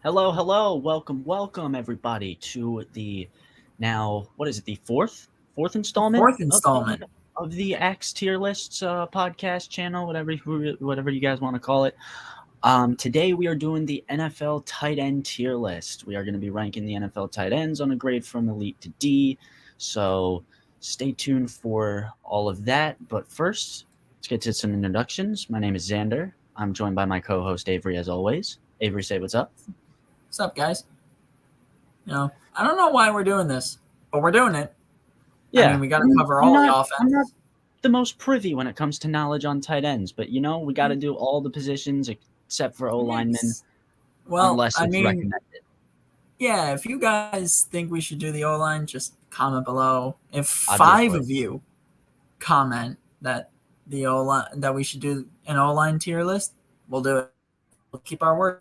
Hello, hello, welcome, everybody to the now what is it? The fourth installment Fourth installment. of the Axe Tier Lists podcast channel, whatever you guys want to call it. Today we are doing the NFL tight end tier list. We are going to be ranking the NFL tight ends on a grade from elite to D. So stay tuned for all of that. But first, let's get to some introductions. My name is Xander. I'm joined by my co-host Avery, as always. Avery, say what's up. What's up, guys? I don't know why we're doing this, but we're doing it. Yeah, We got to cover I'm all the not. I'm not offense. the most privy when it comes to knowledge on tight ends, but we got to Mm. do all the positions except for O linemen, Yes. Well, unless it's recommended. yeah, if you guys think we should do the O-line, just comment below. If I'd be five for it. of you comment that the O-line that we should do an O-line tier list, we'll do it. We'll keep our word.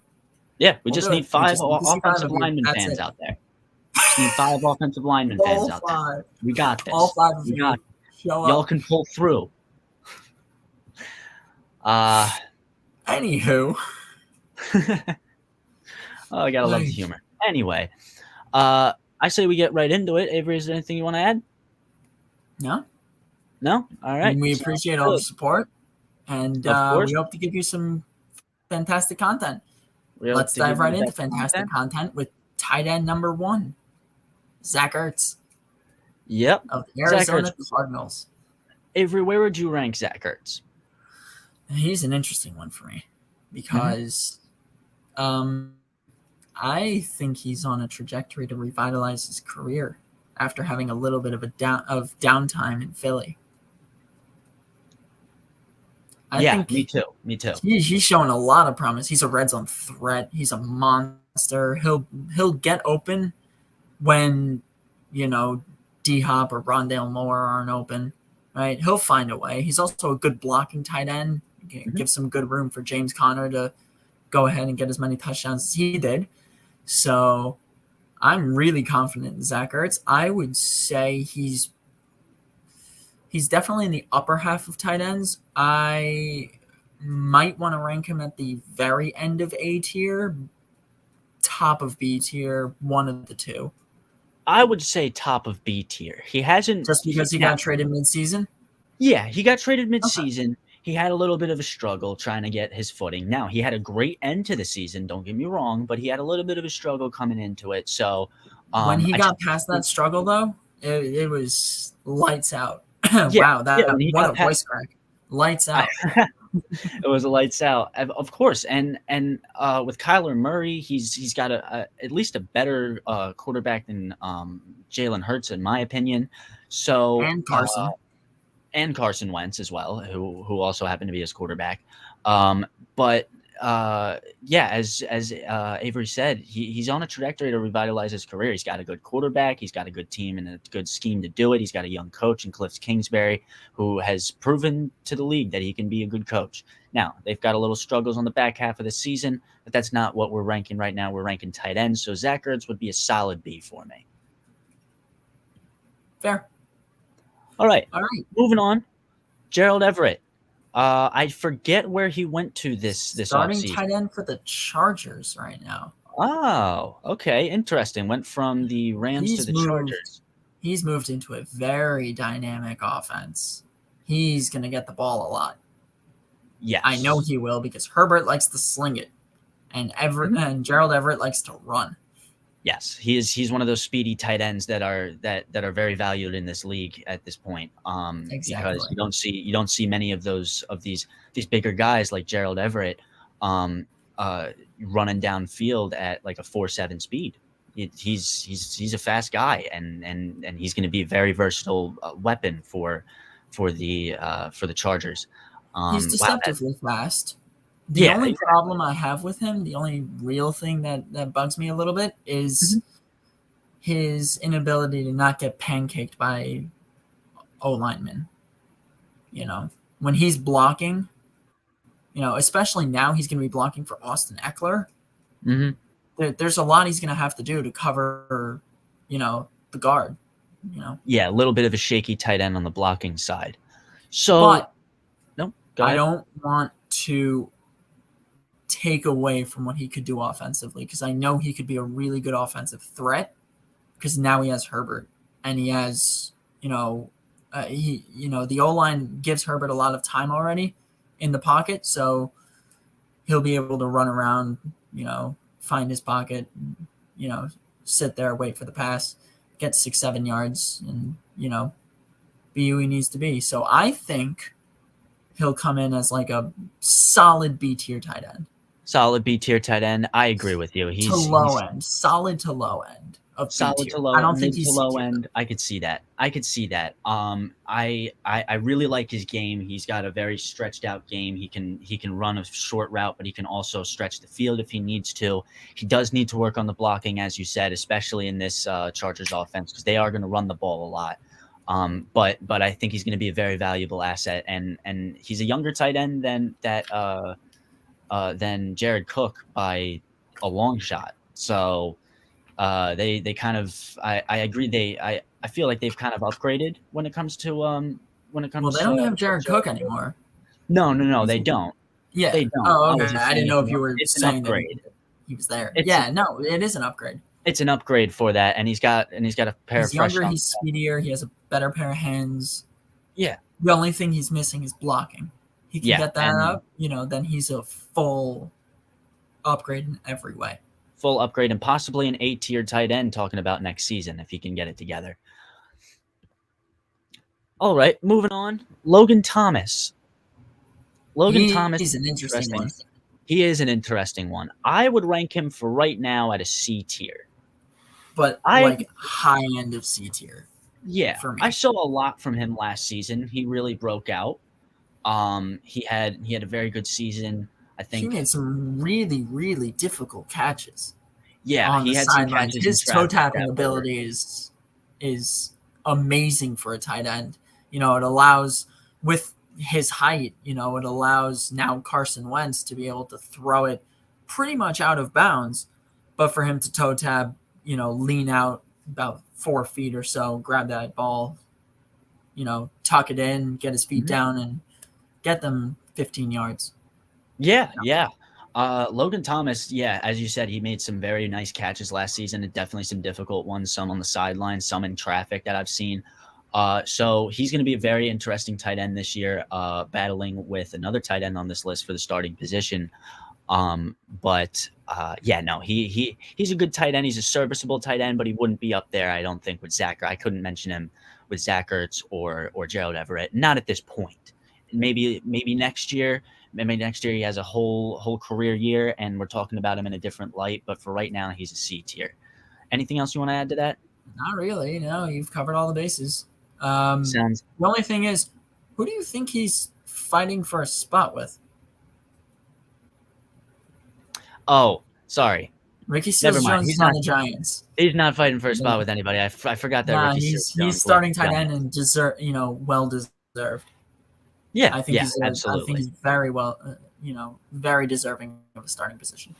Yeah, we We'll just do need it. We five just need to see five offensive of you. lineman That's fans it. out there. Just need five offensive lineman fans All out there. five. We got this. All five of We you got. show Y'all up. can pull through. Anywho. Oh, I gotta love the humor. Anyway, I say we get right into it. Avery, is there anything you want to add? No? No? All right. We Sounds appreciate all the good. support, and Of course. we hope to give you some fantastic content. We hope Let's to give dive you right the into best fantastic content. content with tight end number 1, Zach Ertz Yep. of the Zach Arizona Ertz. Cardinals. Avery, where would you rank Zach Ertz? He's an interesting one for me because I think he's on a trajectory to revitalize his career after having a little bit of downtime in Philly. I think me too. Me too. He's showing a lot of promise. He's a red zone threat. He's a monster. He'll get open when D Hop or Rondale Moore aren't open. Right? He'll find a way. He's also a good blocking tight end. Give some good room for James Conner to go ahead and get as many touchdowns as he did. So I'm really confident in Zach Ertz. I would say he's definitely in the upper half of tight ends. I might want to rank him at the very end of A tier, top of B tier, one of the two. I would say top of B tier. He hasn't Just because he got traded mid-season? Yeah, he got traded mid-season. Okay. He had a little bit of a struggle trying to get his footing. Now, he had a great end to the season, don't get me wrong, but he had a little bit of a struggle coming into it. So when he got past that struggle, though, it was lights out. Wow, what a voice crack. Lights out. It was a lights out, of course. And with Kyler Murray, he's got at least a better quarterback than Jalen Hurts, in my opinion. So and Carson. And Carson Wentz as well, who also happened to be his quarterback. But as Avery said, he's on a trajectory to revitalize his career. He's got a good quarterback. He's got a good team and a good scheme to do it. He's got a young coach in Cliff Kingsbury who has proven to the league that he can be a good coach. Now, they've got a little struggles on the back half of the season, but that's not what we're ranking right now. We're ranking tight ends. So Zach Ertz would be a solid B for me. Fair. All right. Moving on. Gerald Everett. I forget where he went to this starting offseason. Tight end for the Chargers right now. Oh, okay. Interesting. Went from the Rams to the Chargers. He's moved into a very dynamic offense. He's going to get the ball a lot. Yes. I know he will because Herbert likes to sling it. And and Gerald Everett likes to run. Yes, he's one of those speedy tight ends that are very valued in this league at this point. Exactly. Because you don't see many of these bigger guys like Gerald Everett running downfield at like a 4.7 speed. He's a fast guy and he's going to be a very versatile weapon for the Chargers. He's deceptively fast. The only problem I have with him, the only real thing that bugs me a little bit is his inability to not get pancaked by O-linemen. When he's blocking, especially now he's going to be blocking for Austin Eckler. There's a lot he's going to have to do to cover, the guard. Yeah, a little bit of a shaky tight end on the blocking side. So, but no, go ahead. I don't want to take away from what he could do offensively, because I know he could be a really good offensive threat, because now he has Herbert and he has, the O-line gives Herbert a lot of time already in the pocket, so he'll be able to run around, find his pocket, sit there, wait for the pass, get 6-7 yards, and, be who he needs to be. So I think he'll come in as like a solid B tier tight end. Solid B tier tight end. I agree with you. He's low end, solid to low end of solid B-tier. to low. I don't think mid he's to low C-tier. end. I could see that. I really like his game. He's got a very stretched out game. He can run a short route, but he can also stretch the field if he needs to. He does need to work on the blocking, as you said, especially in this Chargers offense, because they are going to run the ball a lot. But I think he's going to be a very valuable asset, and he's a younger tight end than Jared Cook by a long shot. So they kind of I agree I feel like they've kind of upgraded when it comes to Well, they don't have Jared Cook anymore. No, they don't. Yeah. They don't. Oh, okay. I didn't know if you were saying that he was there. No, it is an upgrade. It's an upgrade for that, and he's got a pair of fresh. He's younger, he's speedier, he has a better pair of hands. Yeah. The only thing he's missing is blocking. He can get that up, then he's a full upgrade in every way. Full upgrade, and possibly an A-tier tight end talking about next season if he can get it together. All right, moving on. Logan Thomas. Thomas is an interesting one. He is an interesting one. I would rank him for right now at a C tier. But like high end of C tier. Yeah. For me. I saw a lot from him last season. He really broke out. He had a very good season. I think he made some really, really difficult catches. Yeah, he had some catches. His toe tapping ability is amazing for a tight end. It allows, with his height, it allows now Carson Wentz to be able to throw it pretty much out of bounds, but for him to toe tap, lean out about 4 feet or so, grab that ball, tuck it in, get his feet down, and get them 15 yards. Yeah. Logan Thomas, as you said, he made some very nice catches last season, and definitely some difficult ones, some on the sideline, some in traffic that I've seen. So he's going to be a very interesting tight end this year, battling with another tight end on this list for the starting position. He's a good tight end. He's a serviceable tight end, but he wouldn't be up there, I don't think, with Zach. I couldn't mention him with Zach Ertz or Gerald Everett. Not at this point. Maybe next year. Maybe next year he has a whole career year, and we're talking about him in a different light. But for right now, he's a C tier. Anything else you want to add to that? Not really. No, you've covered all the bases. The only thing is, who do you think he's fighting for a spot with? Oh, sorry. Ricky Seals-Jones is on the Giants. He's not fighting for a spot with anybody. I forgot that. He's starting tight end and well deserved. Yeah, I think absolutely. I think he's very well, very deserving of a starting position.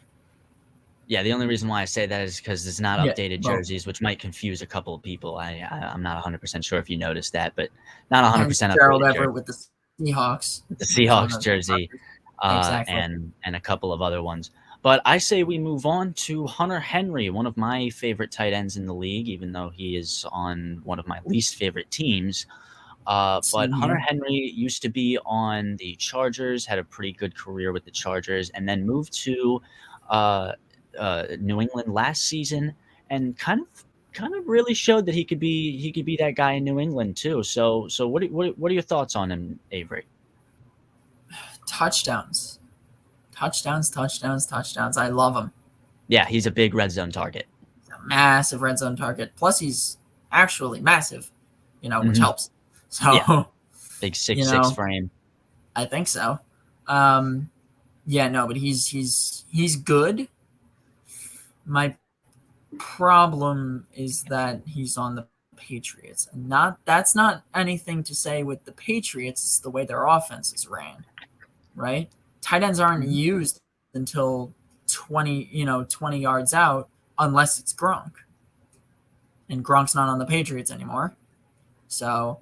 Yeah, the only reason why I say that is because it's not updated jerseys, which might confuse a couple of people. I'm not 100% sure if you noticed that, but not 100% updated. Gerald Everett with the Seahawks. The Seahawks jersey, exactly. and a couple of other ones. But I say we move on to Hunter Henry, one of my favorite tight ends in the league, even though he is on one of my least favorite teams. But Hunter Henry used to be on the Chargers, had a pretty good career with the Chargers, and then moved to New England last season, and kind of really showed that he could be that guy in New England too. So what are your thoughts on him, Avery? Touchdowns. I love him. Yeah, he's a big red zone target. He's a massive red zone target. Plus, he's actually massive, which helps. So, big 6'6" frame. I think so. But he's good. My problem is that he's on the Patriots, and that's not anything to say with the Patriots. It's the way their offense is ran, right? Tight ends aren't used until 20 yards out, unless it's Gronk, and Gronk's not on the Patriots anymore. So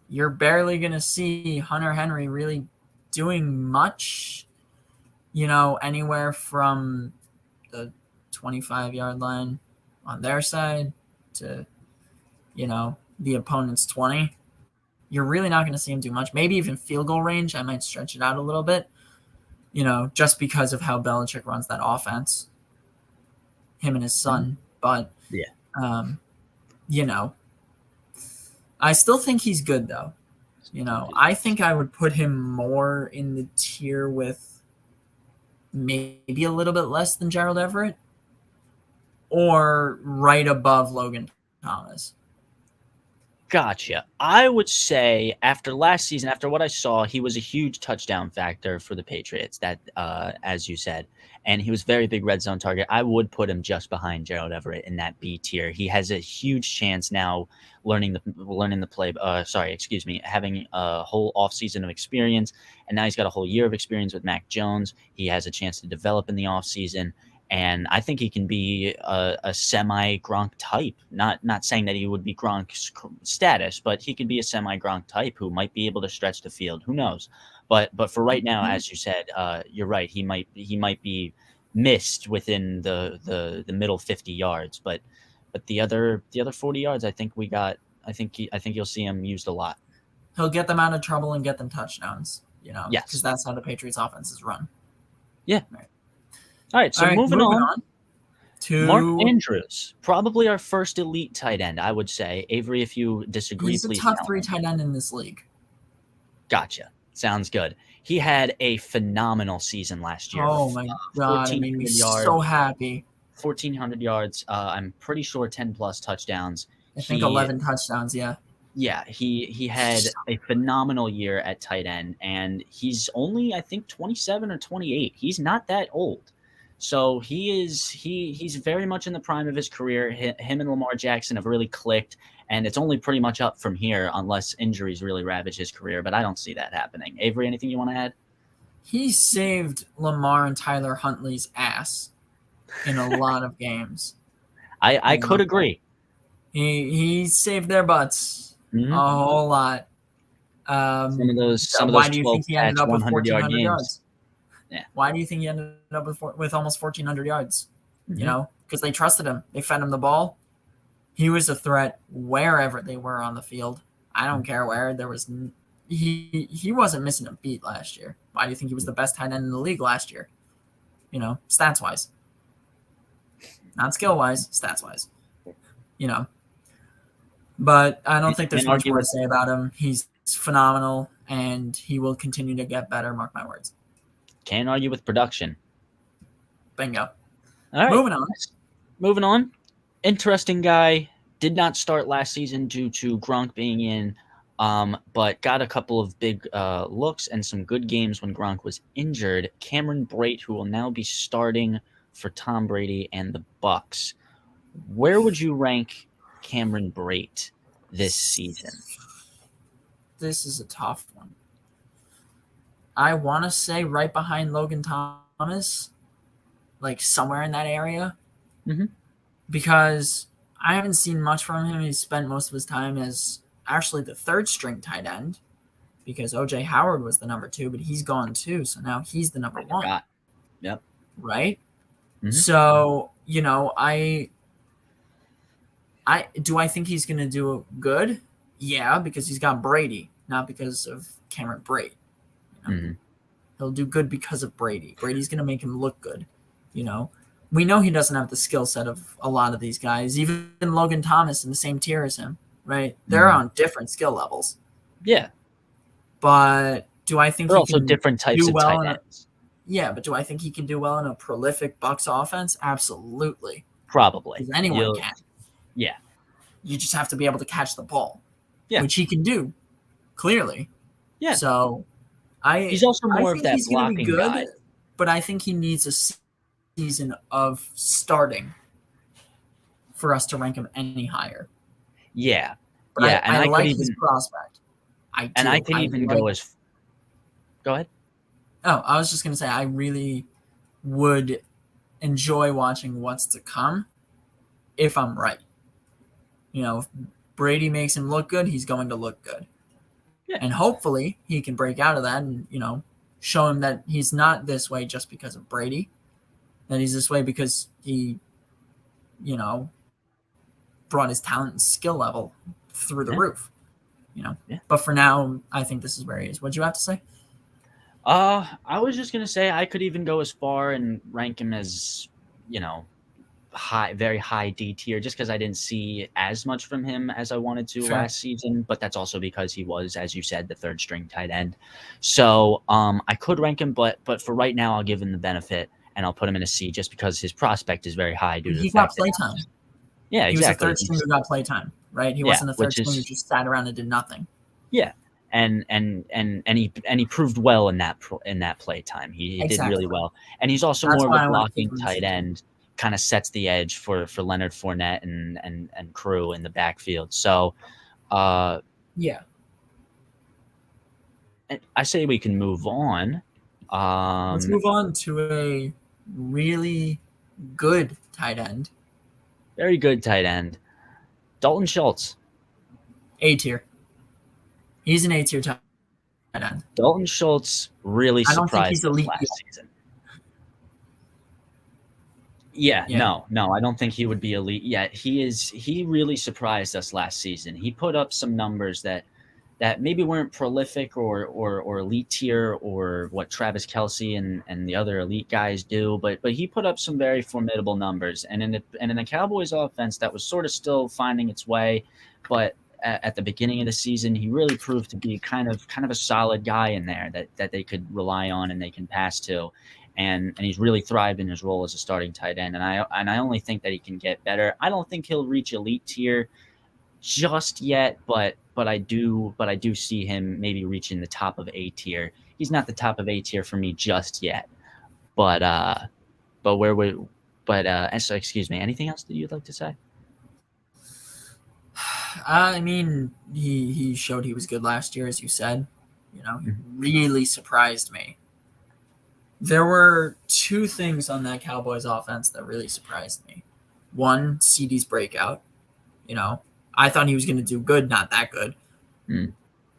you're barely going to see Hunter Henry really doing much, anywhere from the 25-yard line on their side to, the opponent's 20, you're really not going to see him do much. Maybe even field goal range. I might stretch it out a little bit, just because of how Belichick runs that offense, him and his son. But, Yeah. I still think he's good, though. I think I would put him more in the tier with maybe a little bit less than Gerald Everett or right above Logan Thomas. Gotcha. I would say after last season, after what I saw, he was a huge touchdown factor for the Patriots. That, as you said, and he was very big red zone target. I would put him just behind Gerald Everett in that B tier. He has a huge chance now, learning the play. Having a whole offseason of experience, and now he's got a whole year of experience with Mac Jones. He has a chance to develop in the offseason. And I think he can be a semi Gronk type. Not saying that he would be Gronk's status, but he could be a semi Gronk type who might be able to stretch the field. Who knows? But for right now, as you said, you're right. He might be missed within the middle 50 yards. But the other 40 yards, I think you'll see him used a lot. He'll get them out of trouble and get them touchdowns. Yes, because that's how the Patriots offense is run. Yeah. Right. All right, so moving on to Mark Andrews, probably our first elite tight end, I would say. Avery, if you disagree, he's please. He's a top 3 tight end in this league. Gotcha. Sounds good. He had a phenomenal season last year. Oh my God, it made me so happy. 1,400 yards. I'm pretty sure 10-plus touchdowns. I think 11 touchdowns, yeah. Yeah, he had a phenomenal year at tight end, and he's only, I think, 27 or 28. He's not that old. So he's very much in the prime of his career. Him and Lamar Jackson have really clicked, and it's only pretty much up from here unless injuries really ravage his career, but I don't see that happening. Avery, anything you want to add? He saved Lamar and Tyler Huntley's ass in a lot of games. I could agree. He saved their butts a whole lot. Some of those why do you think he ended up with 1,400 yards? Yeah. Why do you think he ended up with almost 1,400 yards? Because they trusted him. They fed him the ball. He was a threat wherever they were on the field. I don't care where. There was he wasn't missing a beat last year. Why do you think he was the best tight end in the league last year? Stats wise, not skill wise, stats wise. But I don't think there's much more to say about him. He's phenomenal, and he will continue to get better. Mark my words. Can't argue with production. Bingo. All right. Moving on. Interesting guy. Did not start last season due to Gronk being in, but got a couple of big looks and some good games when Gronk was injured. Cameron Brate, who will now be starting for Tom Brady and the Bucs. Where would you rank Cameron Brate this season? This is a tough one. I want to say right behind Logan Thomas, like somewhere in that area, because I haven't seen much from him. He's spent most of his time as actually the third string tight end because O.J. Howard was the number 2, but he's gone too, so now he's the number 1. Yep. Right? So, do I think he's going to do good? Yeah, because he's got Brady, not because of Cameron Brate. He'll do good because of Brady. Brady's going to make him look good. We know he doesn't have the skill set of a lot of these guys. Even Logan Thomas in the same tier as him, right? They're on different skill levels. Yeah. But do I think they're also different types of tight ends? Yeah, but do I think he can do well in a prolific Bucs offense? Absolutely. Probably. Because anyone can. Yeah. You just have to be able to catch the ball. Yeah. Which he can do, clearly. Yeah. So he's also more of that blocking guy. But I think he needs a season of starting for us to rank him any higher. Yeah. But yeah, I like his prospect. I can even go as... Go ahead. Oh, I was just going to say I really would enjoy watching what's to come if I'm right. If Brady makes him look good, he's going to look good. Yeah. And hopefully he can break out of that and, show him that he's not this way just because of Brady, that he's this way because he, brought his talent and skill level through the roof, Yeah. But for now, I think this is where he is. What'd you have to say? I was just gonna say I could even go as far and rank him as, very high D tier, just because I didn't see as much from him as I wanted to last season. But that's also because he was, as you said, the third string tight end. So I could rank him, but for right now, I'll give him the benefit and I'll put him in a C, just because his prospect is very high due to the fact got playtime. Yeah, he exactly. He was the third string who got playtime, right? He wasn't the third string who just sat around and did nothing. Yeah. And he proved well in that play time. He did really well, and he's also more of a blocking tight end. Kind of sets the edge for Leonard Fournette and crew in the backfield. So, yeah, I say we can move on. Let's move on to a really good tight end. Very good tight end, Dalton Schultz. A tier. He's an A tier tight end. Dalton Schultz really surprised us last season. Yeah, no, I don't think he would be elite yet. He really surprised us last season. He put up some numbers that maybe weren't prolific or elite tier or what Travis Kelce and the other elite guys do, but he put up some very formidable numbers. And in the Cowboys offense that was sort of still finding its way, but at the beginning of the season, he really proved to be kind of a solid guy in there that they could rely on and they can pass to. And he's really thrived in his role as a starting tight end. And I only think that he can get better. I don't think he'll reach elite tier just yet, but I do see him maybe reaching the top of A tier. He's not the top of A tier for me just yet. But so excuse me, anything else that you'd like to say? I mean, he showed he was good last year, as you said. He really surprised me. There were two things on that Cowboys offense that really surprised me. One, CeeDee's breakout. I thought he was going to do good, not that good.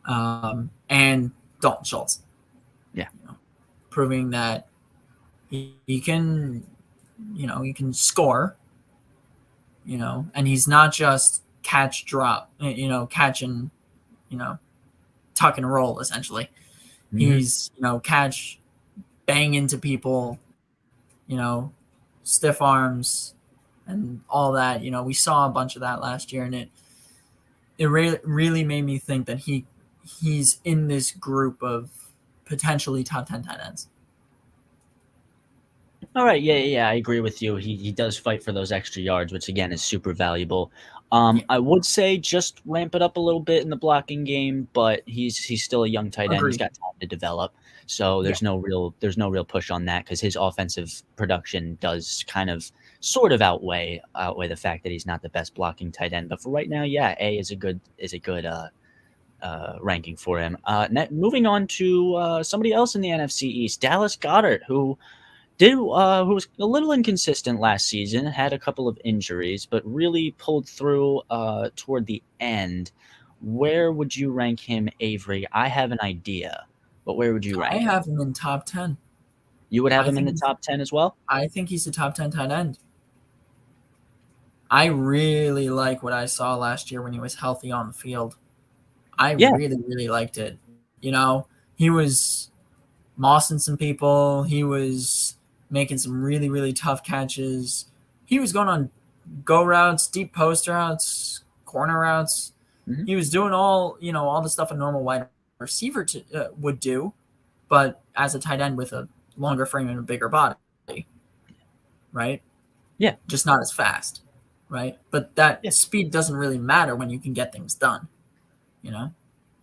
And Dalton Schultz. Yeah. Proving that he can, he can score, and he's not just catch, drop, catch and, tuck and roll, essentially. Mm-hmm. He's, catch, bang into people, stiff arms and all that. We saw a bunch of that last year, and it really made me think that he's in this group of potentially top 10 tight ends. All right. Yeah. I agree with you. He does fight for those extra yards, which again is super valuable. I would say just ramp it up a little bit in the blocking game, but he's still a young tight end. He's got time to develop. So there's no real push on that, because his offensive production does kind of sort of outweigh the fact that he's not the best blocking tight end. But for right now, yeah, A is a good ranking for him. Moving on to somebody else in the NFC East, Dallas Goedert, who was a little inconsistent last season, had a couple of injuries, but really pulled through toward the end. Where would you rank him, Avery? I have an idea, but where would you rank him? I have him in top 10. You would have him in the top 10 as well? I think he's a top 10 tight end. I really like what I saw last year when he was healthy on the field. I really, really liked it. He was mossing some people. He was making some really, really tough catches. He was going on go routes, deep post routes, corner routes. Mm-hmm. He was doing all the stuff a normal wide receiver would do, but as a tight end with a longer frame and a bigger body, right? Yeah. Just not as fast, right? But that speed doesn't really matter when you can get things done.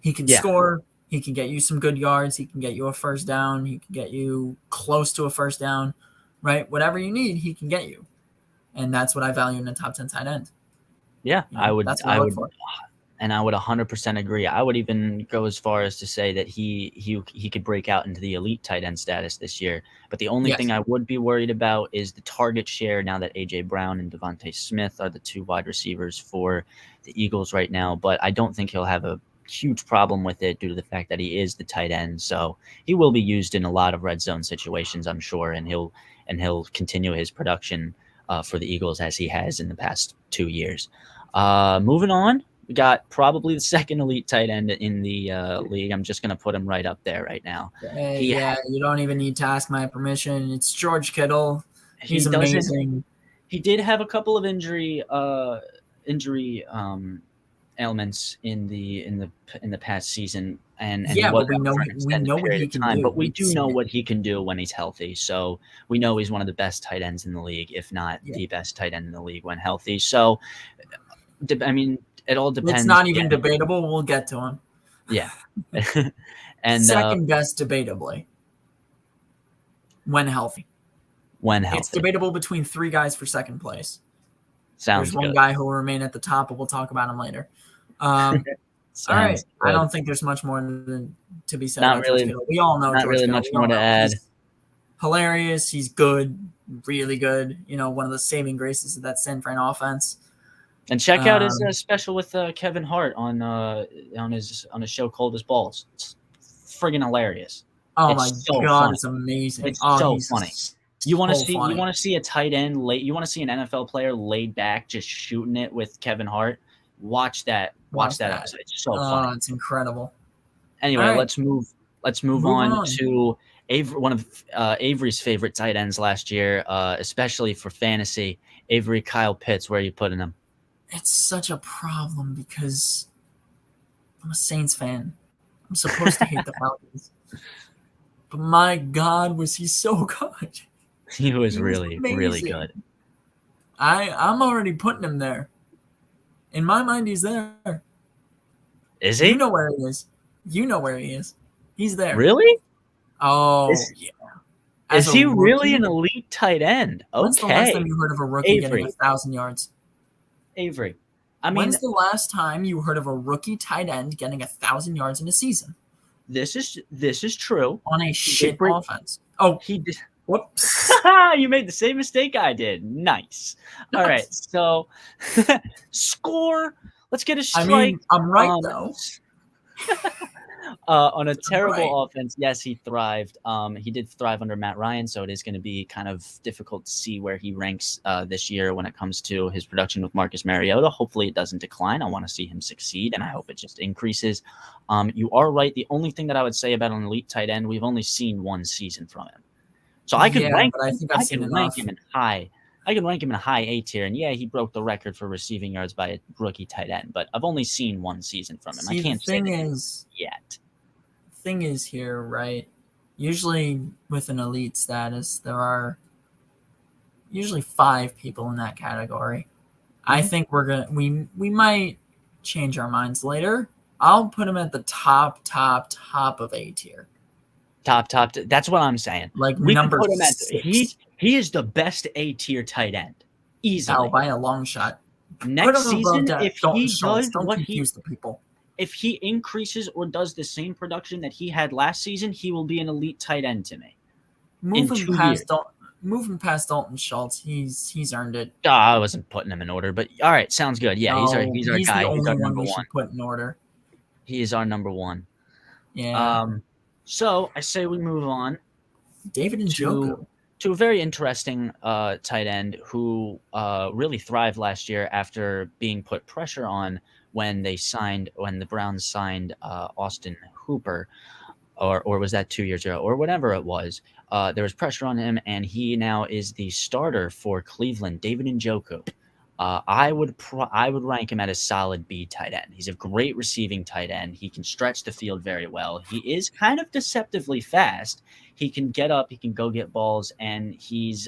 He can score. He can get you some good yards. He can get you a first down. He can get you close to a first down, right? Whatever you need, he can get you. And that's what I value in a top 10 tight end. Yeah, I would 100% agree. I would even go as far as to say that he could break out into the elite tight end status this year. But the only thing I would be worried about is the target share, now that A.J. Brown and Devontae Smith are the two wide receivers for the Eagles right now. But I don't think he'll have a huge problem with it due to the fact that he is the tight end. So he will be used in a lot of red zone situations, I'm sure, and he'll continue his production for the Eagles as he has in the past 2 years. Moving on, we got probably the second elite tight end in the league. I'm just gonna put him right up there right now. You don't even need to ask my permission. It's George Kittle. He's amazing. He did have a couple of injury ailments in the past season, and yeah, but we know what he can do. But we do know what he can do when he's healthy. So we know he's one of the best tight ends in the league, if not the best tight end in the league when healthy. So, I mean, it all depends. It's not even debatable. We'll get to him. Yeah, and second best, debatably, when healthy. It's debatable between 3 guys for second place. Sounds There's one good. guy who will remain at the top, but we'll talk about him later. All right. Good. I don't think there's much more to be said. Not really. George we all know not George really Kittle. Much more to add. He's hilarious. He's good, really good. One of the saving graces of that San Fran offense. And check out his special with Kevin Hart on his show Cold as Balls. It's friggin' hilarious. Oh my god, it's amazing. It's so funny. You want to see a tight end you want to see an NFL player laid back just shooting it with Kevin Hart. Watch that episode. It's so funny. It's incredible. Anyway, right. let's move on to one of Avery's favorite tight ends last year, especially for fantasy. Avery, Kyle Pitts, where are you putting him? It's such a problem because I'm a Saints fan. I'm supposed to hate the Falcons. But my God, was he so good. He was really, really good. I'm already putting him there. In my mind, he's there. Is he? You know where he is. He's there. Really? Oh, yeah. Is he really an elite tight end? Okay. When's the last time you heard of a rookie getting 1,000 yards? Avery. When's the last time you heard of a rookie tight end getting 1,000 yards in a season? This is true. On a shit offense. Oh, he did. Whoops. You made the same mistake I did. Nice. All right. So score. Let's get a strike. I mean, I'm right though. On a terrible offense, yes, he thrived. He did thrive under Matt Ryan, so it is going to be kind of difficult to see where he ranks this year when it comes to his production with Marcus Mariota. Hopefully it doesn't decline. I want to see him succeed, and I hope it just increases. You are right. The only thing that I would say about an elite tight end, we've only seen one season from him. So I could rank him in high. I can rank him in a high A tier, and yeah, he broke the record for receiving yards by a rookie tight end. But I've only seen one season from him. I can't say that yet. Thing is here, right? Usually with an elite status, there are usually 5 people in that category. I think we might change our minds later. I'll put him at the top of A tier. Top. That's what I'm saying. Like number 6. He is the best A tier tight end, easily. Oh, by a long shot. Next season, if he does what if he increases or does the same production that he had last season, he will be an elite tight end to me. Moving past Dalton Schultz, he's earned it. I wasn't putting him in order, but all right, sounds good. Yeah, he's our guy. He's our number one. Put in order. He is our number one. Yeah. So I say we move on. David Njoku. To a very interesting tight end who really thrived last year after being put pressure on when the Browns signed Austin Hooper, or was that 2 years ago, or whatever it was. There was pressure on him, and he now is the starter for Cleveland, David Njoku. I would rank him at a solid B tight end. He's a great receiving tight end. He can stretch the field very well. He is kind of deceptively fast. He can get up. He can go get balls, and he's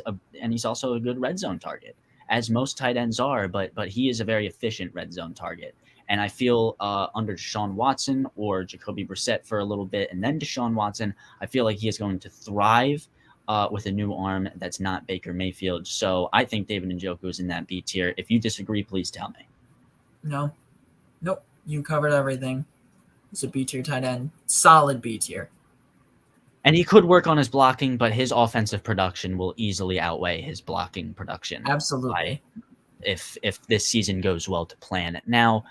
also a good red zone target, as most tight ends are. But he is a very efficient red zone target. And I feel under Deshaun Watson or Jacoby Brissett for a little bit, and then Deshaun Watson, I feel like he is going to thrive with a new arm that's not Baker Mayfield. So I think David Njoku is in that B tier. If you disagree, please tell me. No. Nope. You covered everything. It's a B tier tight end. Solid B tier. And he could work on his blocking, but his offensive production will easily outweigh his blocking production. Absolutely. If this season goes well to plan. Now,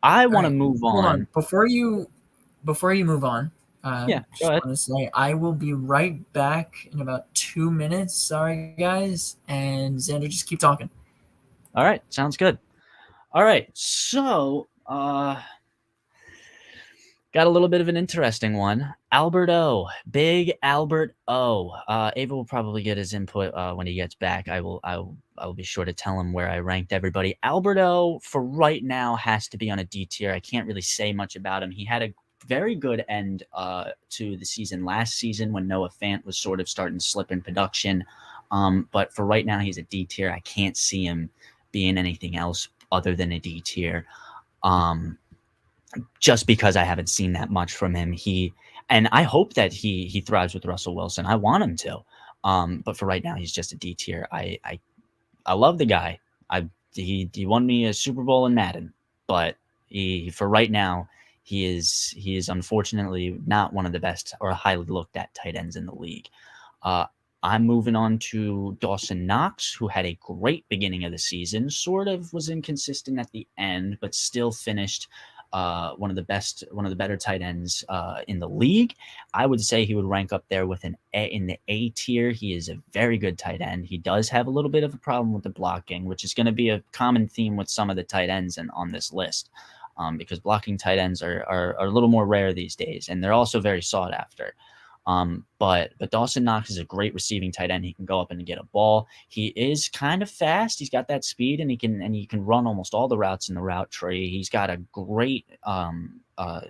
I All want to right, move hold on. on. Before you move on, Yeah, go just ahead. want to say I will be right back in about 2 minutes. Sorry, guys, and Xander, just keep talking. All right, sounds good. All right, so got a little bit of an interesting one. Albert O, big Albert O. Ava will probably get his input when he gets back. I will be sure to tell him where I ranked everybody. Albert O, for right now, has to be on a D tier. I can't really say much about him. He had a very good end to the season last season when Noah Fant was sort of starting to slip in production. But for right now, he's a D tier. I can't see him being anything else other than a D tier. Just because I haven't seen that much from him. And I hope that he thrives with Russell Wilson. I want him to. But for right now, he's just a D tier. I love the guy. He won me a Super Bowl in Madden, but for right now, he is unfortunately not one of the best or highly looked at tight ends in the league. I'm moving on to Dawson Knox, who had a great beginning of the season, sort of was inconsistent at the end, but still finished one of the better tight ends in the league. I would say he would rank up there with in the A tier. He is a very good tight end. He does have a little bit of a problem with the blocking, which is going to be a common theme with some of the tight ends on this list, because blocking tight ends are a little more rare these days, and they're also very sought after. But Dawson Knox is a great receiving tight end. He can go up and get a ball. He is kind of fast. He's got that speed, and he can run almost all the routes in the route tree. He's got a great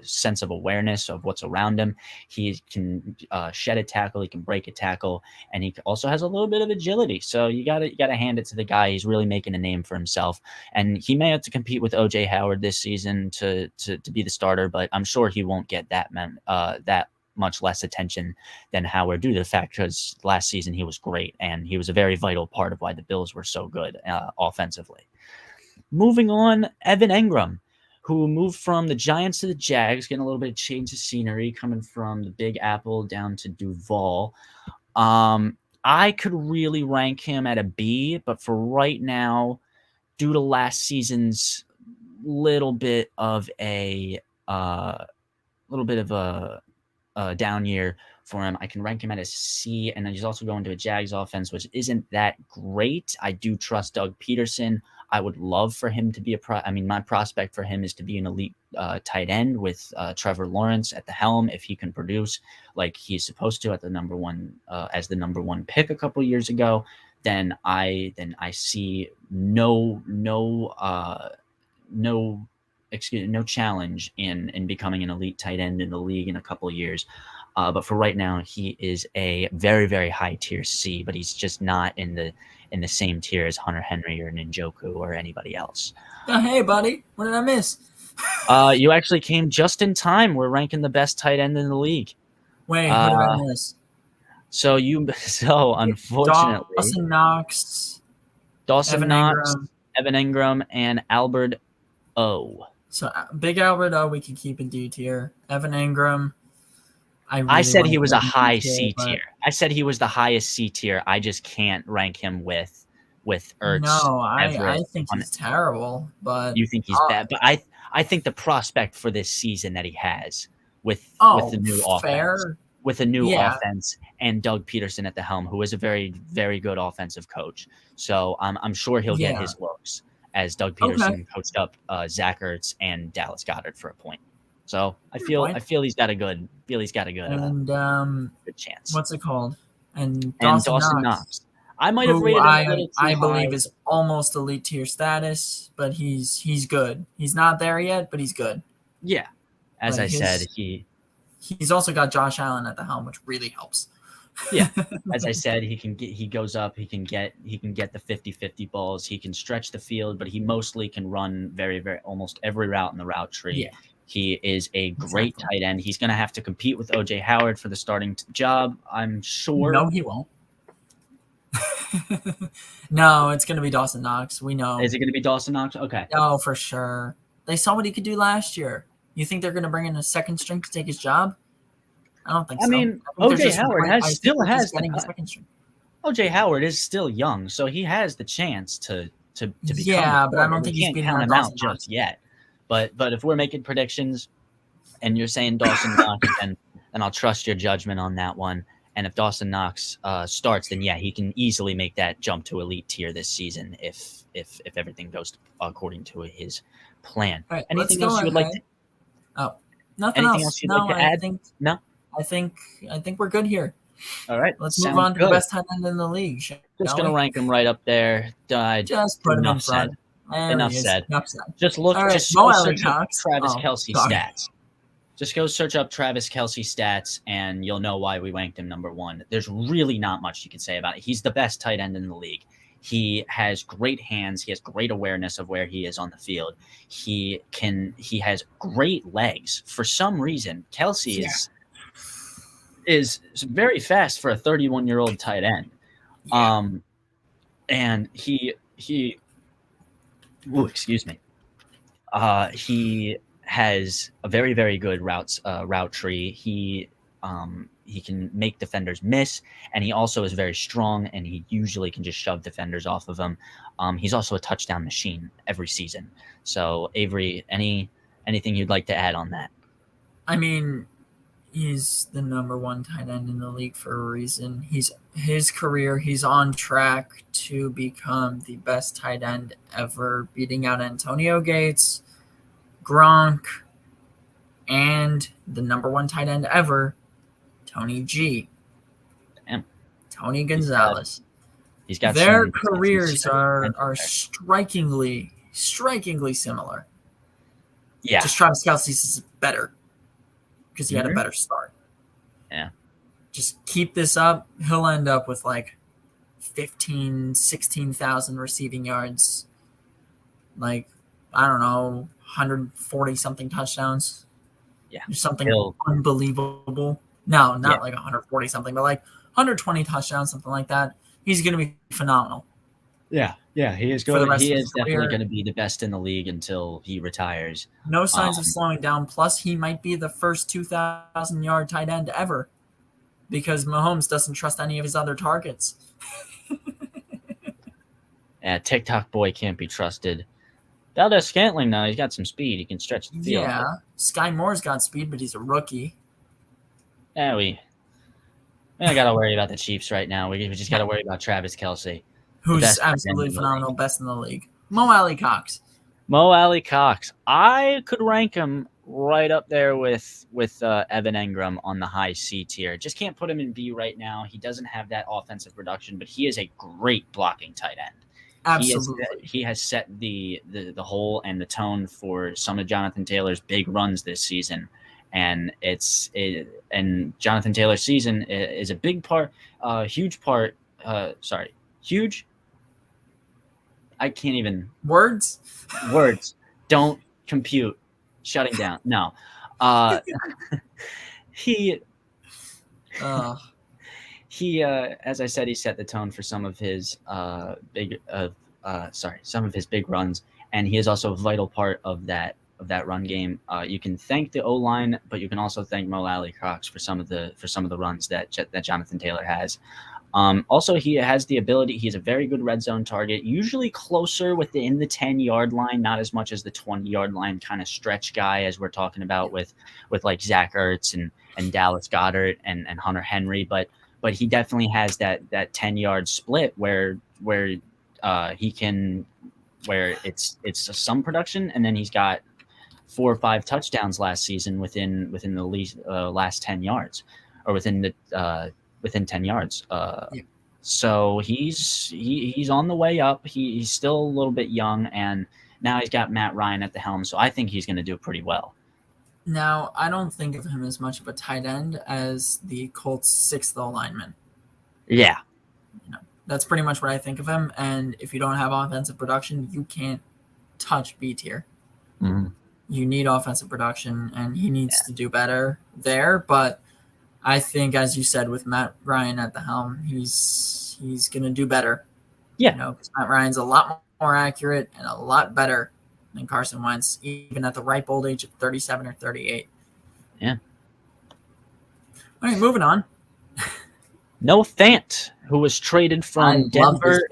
sense of awareness of what's around him. He can shed a tackle. He can break a tackle, and he also has a little bit of agility. So you gotta hand it to the guy. He's really making a name for himself, and he may have to compete with OJ Howard this season to be the starter. But I'm sure he won't get that much less attention than Howard due to the fact because last season he was great and he was a very vital part of why the Bills were so good offensively. Moving on, Evan Engram, who moved from the Giants to the Jags, getting a little bit of change of scenery, coming from the Big Apple down to Duval. I could really rank him at a B, but for right now, due to last season's little bit of a down year for him, I can rank him at a C. And then he's also going to a Jags offense, which isn't that great. I do trust Doug Peterson. I would love for him to be my prospect for him is to be an elite tight end with Trevor Lawrence at the helm. If he can produce like he's supposed to at the number one pick a couple years ago, then I see no challenge in becoming an elite tight end in the league in a couple of years. But for right now, he is a very, very high tier C, but he's just not in the same tier as Hunter Henry or Njoku or anybody else. Oh, hey, buddy. What did I miss? You actually came just in time. We're ranking the best tight end in the league. Wait, what did I miss? So unfortunately, Dawson Knox, Evan Engram, and Albert O. So Big Albert O, we can keep in D tier. Evan Engram, I said he was a high C tier. I said he was the highest C tier. I just can't rank him with Ertz. No, I think he's terrible. But you think he's bad? But I think the prospect for this season that he has with the new offense and Doug Peterson at the helm, who is a very, very good offensive coach. So I'm sure he'll get his looks as Doug Peterson coached up Zach Ertz and Dallas Goedert for a point. So I feel he's got a good good chance. What's it called? And Dawson Knox. I might have rated him a little too I high. believe is almost elite tier status, but he's good. He's not there yet, but he's good. Yeah, as I said, he's also got Josh Allen at the helm, which really helps. Yeah, as I said, he goes up, he can get the 50-50 balls, he can stretch the field, but he mostly can run very, very almost every route in the route tree. Yeah. He is a great tight end. He's going to have to compete with OJ Howard for the starting job, I'm sure. No, he won't. No, it's going to be Dawson Knox. We know. Is it going to be Dawson Knox? Okay. No, for sure. They saw what he could do last year. You think they're going to bring in a second string to take his job? I don't think so. I mean, OJ Howard still has the second string. OJ Howard is still young, so he has the chance to become. Yeah, but I don't think he's can't count him out just yet. But if we're making predictions and you're saying Dawson Knox, then I'll trust your judgment on that one. And if Dawson Knox starts, then yeah, he can easily make that jump to elite tier this season if everything goes according to his plan. All right, Anything let's else go you would like? ahead. Oh, nothing Anything else. else you'd No, like to I add? think No. I think we're good here. All right. Let's move Sounds on to good. the best tight end in the league. Just shall gonna we? rank him right up there. Just put him in Enough said. front. There Enough he is. said. Enough said. Just look. All right, Just Mo go Alley search up Cox. Travis Oh, Kelce sorry. stats. Just go search up Travis Kelce stats, and you'll know why we ranked him number one. There's really not much you can say about it. He's the best tight end in the league. He has great hands. He has great awareness of where he is on the field. He has great legs. For some reason, Kelce is very fast for a 31-year-old tight end. Yeah. And he excuse me. He has a very, very good route tree. He can make defenders miss, and he also is very strong, and he usually can just shove defenders off of him. He's also a touchdown machine every season. So, Avery, anything you'd like to add on that? I mean, he's the number one tight end in the league for a reason. His career, he's on track to become the best tight end ever, beating out Antonio Gates, Gronk, and the number one tight end ever, Tony G. Damn. Tony Gonzalez. He's got their careers are strikingly similar. Yeah. Just Travis Kelce's is better because he had a better start. Yeah. Just keep this up. He'll end up with like 16,000 receiving yards. Like, I don't know, 140 something touchdowns. Yeah. Something unbelievable. No, not like 140 something, but like 120 touchdowns, something like that. He's going to be phenomenal. Yeah. Yeah. He is going. He is definitely going to be the best in the league until he retires. No signs of slowing down. Plus, he might be the first 2,000-yard tight end ever because Mahomes doesn't trust any of his other targets. Yeah, TikTok boy can't be trusted. Valdez Scantling, now he's got some speed. He can stretch the field. Yeah, Sky Moore's got speed, but he's a rookie. Yeah, we don't got to worry about the Chiefs right now. We just got to worry about Travis Kelce, who's absolutely phenomenal, best in the league. Mo Alley Cox. Mo Alley Cox. I could rank him right up there with Evan Engram on the high C tier. Just can't put him in B right now. He doesn't have that offensive production, but he is a great blocking tight end. Absolutely. He has set the hole and the tone for some of Jonathan Taylor's big runs this season. And and Jonathan Taylor's season is a big part, huge part. Huge. I can't even words don't compute. Shutting down. No, he as I said, he set the tone for some of his big runs, and he is also a vital part of that run game. You can thank the O-line, but you can also thank Mo Alley Cox for some of the runs that Jonathan Taylor has. Also, he has the ability. He's a very good red zone target, usually closer within the 10-yard line, not as much as the 20-yard line kind of stretch guy as we're talking about with like Zach Ertz and Dallas Goedert and Hunter Henry. But he definitely has that 10-yard split where it's some production, and then he's got 4 or 5 touchdowns last season within the last 10 yards, or within 10 yards. So he's on the way up. He's still a little bit young, and now he's got Matt Ryan at the helm. So I think he's going to do pretty well. Now, I don't think of him as much of a tight end as the Colts' 6th lineman. Yeah. That's pretty much what I think of him. And if you don't have offensive production, you can't touch B tier. Mm-hmm. You need offensive production, and he needs to do better there. But I think, as you said, with Matt Ryan at the helm, he's going to do better. Yeah. Because Matt Ryan's a lot more accurate and a lot better than Carson Wentz, even at the ripe old age of 37 or 38. Yeah. All right, moving on. Noah Fant, who was traded from Denver.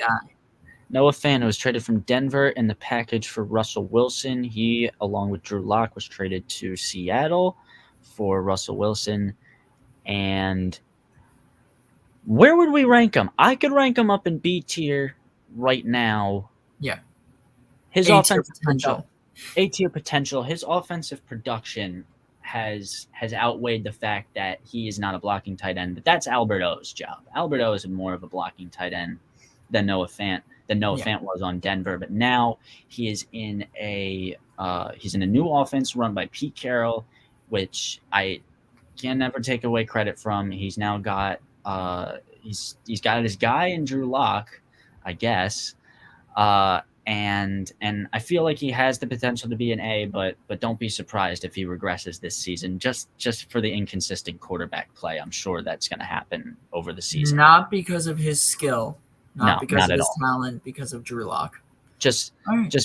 Noah Fant was traded from Denver in the package for Russell Wilson. He, along with Drew Lock, was traded to Seattle for Russell Wilson. And where would we rank him? I could rank him up in B tier right now. Yeah. His A-tier potential. A-tier potential. His offensive production has outweighed the fact that he is not a blocking tight end, but that's Albert O's job. Albert O is more of a blocking tight end than Noah Fant was on Denver, but now he is in a new offense run by Pete Carroll, which I can never take away credit from. He's now got he's got his guy in Drew Lock, I guess. And I feel like he has the potential to be an A, but don't be surprised if he regresses this season. Just for the inconsistent quarterback play, I'm sure that's going to happen over the season. Not because of his skill, not because of his talent, because of Drew Lock. Just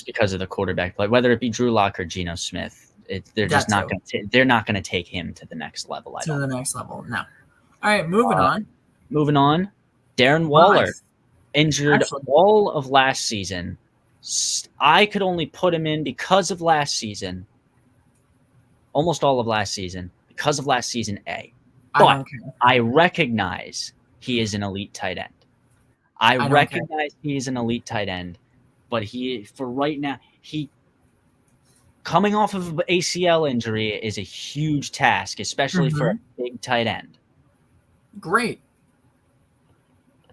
because of the quarterback play, whether it be Drew Lock or Geno Smith, they're just not going to. They're not going to take him to the next level. Next level, no. All right, moving on. Moving on, Darren Waller injured all of last season. I could only put him in because of last season, almost all of last season, because of last season A. But I recognize he is an elite tight end. I recognize he is an elite tight end, but for right now, coming off of an ACL injury is a huge task, especially for a big tight end. Great.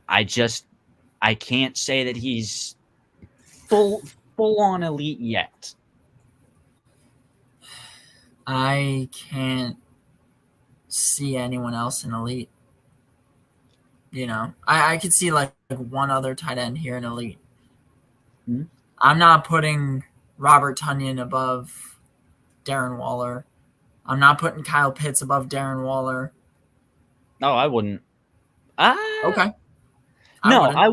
I can't say that he's full on elite yet. I can't see anyone else in elite. You know, I could see like one other tight end here in elite. Mm-hmm. I'm not putting Robert Tonyan above Darren Waller. I'm not putting Kyle Pitts above Darren Waller. No, I wouldn't. Okay. I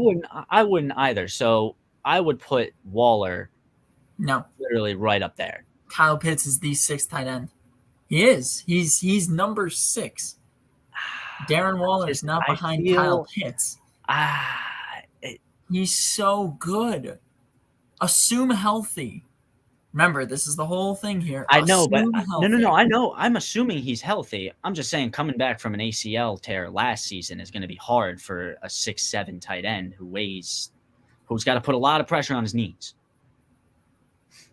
wouldn't either. So I would put Waller literally right up there. Kyle Pitts is the 6th tight end. He is. He's number 6. Darren Waller is not behind Kyle Pitts. He's so good. Assume healthy. Remember, this is the whole thing here. I know, but no. I know. I'm assuming he's healthy. I'm just saying coming back from an ACL tear last season is going to be hard for a 6'7" tight end who's got to put a lot of pressure on his knees.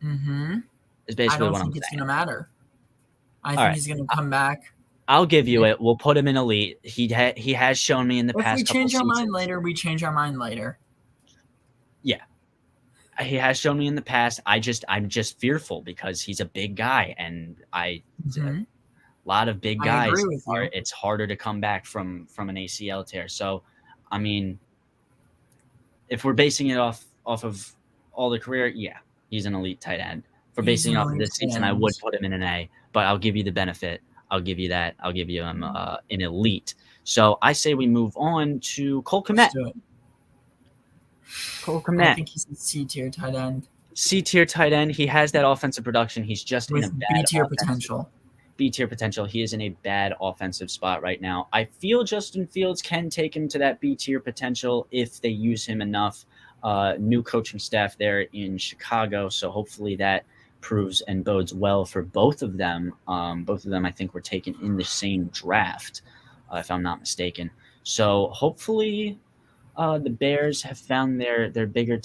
Mm-hmm. Is basically what I'm saying. I don't think it's going to matter. I think he's going to come back. I'll give you it. We'll put him in elite. He has shown me in the past. If we change our mind later, we change our mind later. Yeah. He has shown me in the past. I'm just fearful because he's a big guy, and a lot of big guys it's harder to come back from an ACL tear. So, I mean, if we're basing it off of all the career, yeah, he's an elite tight end. For basing it off of this season, I would put him in an A, but I'll give you the benefit. I'll give you that. I'll give you him an elite. So I say we move on to Cole Kmet. Cole Kmet. I think he's a C-tier tight end. C-tier tight end. He has that offensive production. He's just in a bad B-tier potential. B-tier potential. He is in a bad offensive spot right now. I feel Justin Fields can take him to that B-tier potential if they use him enough. New coaching staff there in Chicago, so hopefully that proves and bodes well for both of them. Both of them, I think, were taken in the same draft, if I'm not mistaken. So hopefully the Bears have found their bigger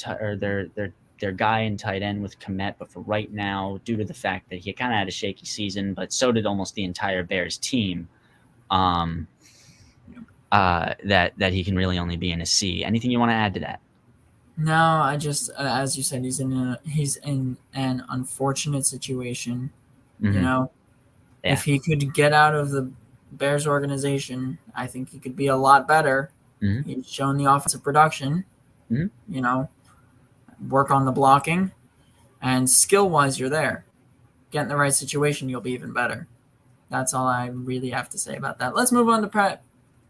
their guy in tight end with Kmet. But for right now, due to the fact that he kind of had a shaky season, but so did almost the entire Bears team, that he can really only be in a C. Anything you want to add to that? No, I just, as you said, he's in an unfortunate situation. Mm-hmm. You know, if he could get out of the Bears organization, I think he could be a lot better. Mm-hmm. He's shown the offensive production. Mm-hmm. You know, work on the blocking, and skill-wise, you're there. Get in the right situation, you'll be even better. That's all I really have to say about that. Let's move on to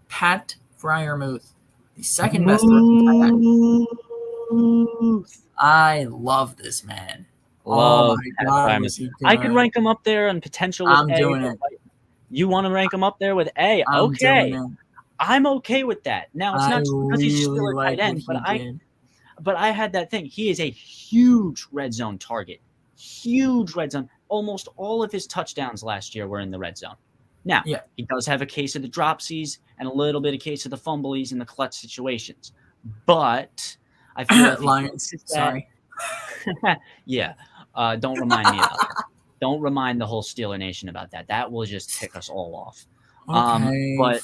Pat Freiermuth, the second best rookie tight end. I love this man. Oh my God, I could rank him up there on potential. I'm doing it. You want to rank him up there with A? Okay, I'm okay with that. Now it's not just because he's still a tight end, but I had that thing. He is a huge red zone target. Huge red zone. Almost all of his touchdowns last year were in the red zone. Now, Yeah. he does have a case of the dropsies and a little bit of case of the fumblies in the clutch situations. But I feel if Lions. Sorry. yeah. Don't remind me about that. Don't remind the whole Steeler Nation about that. That will just tick us all off. Okay. But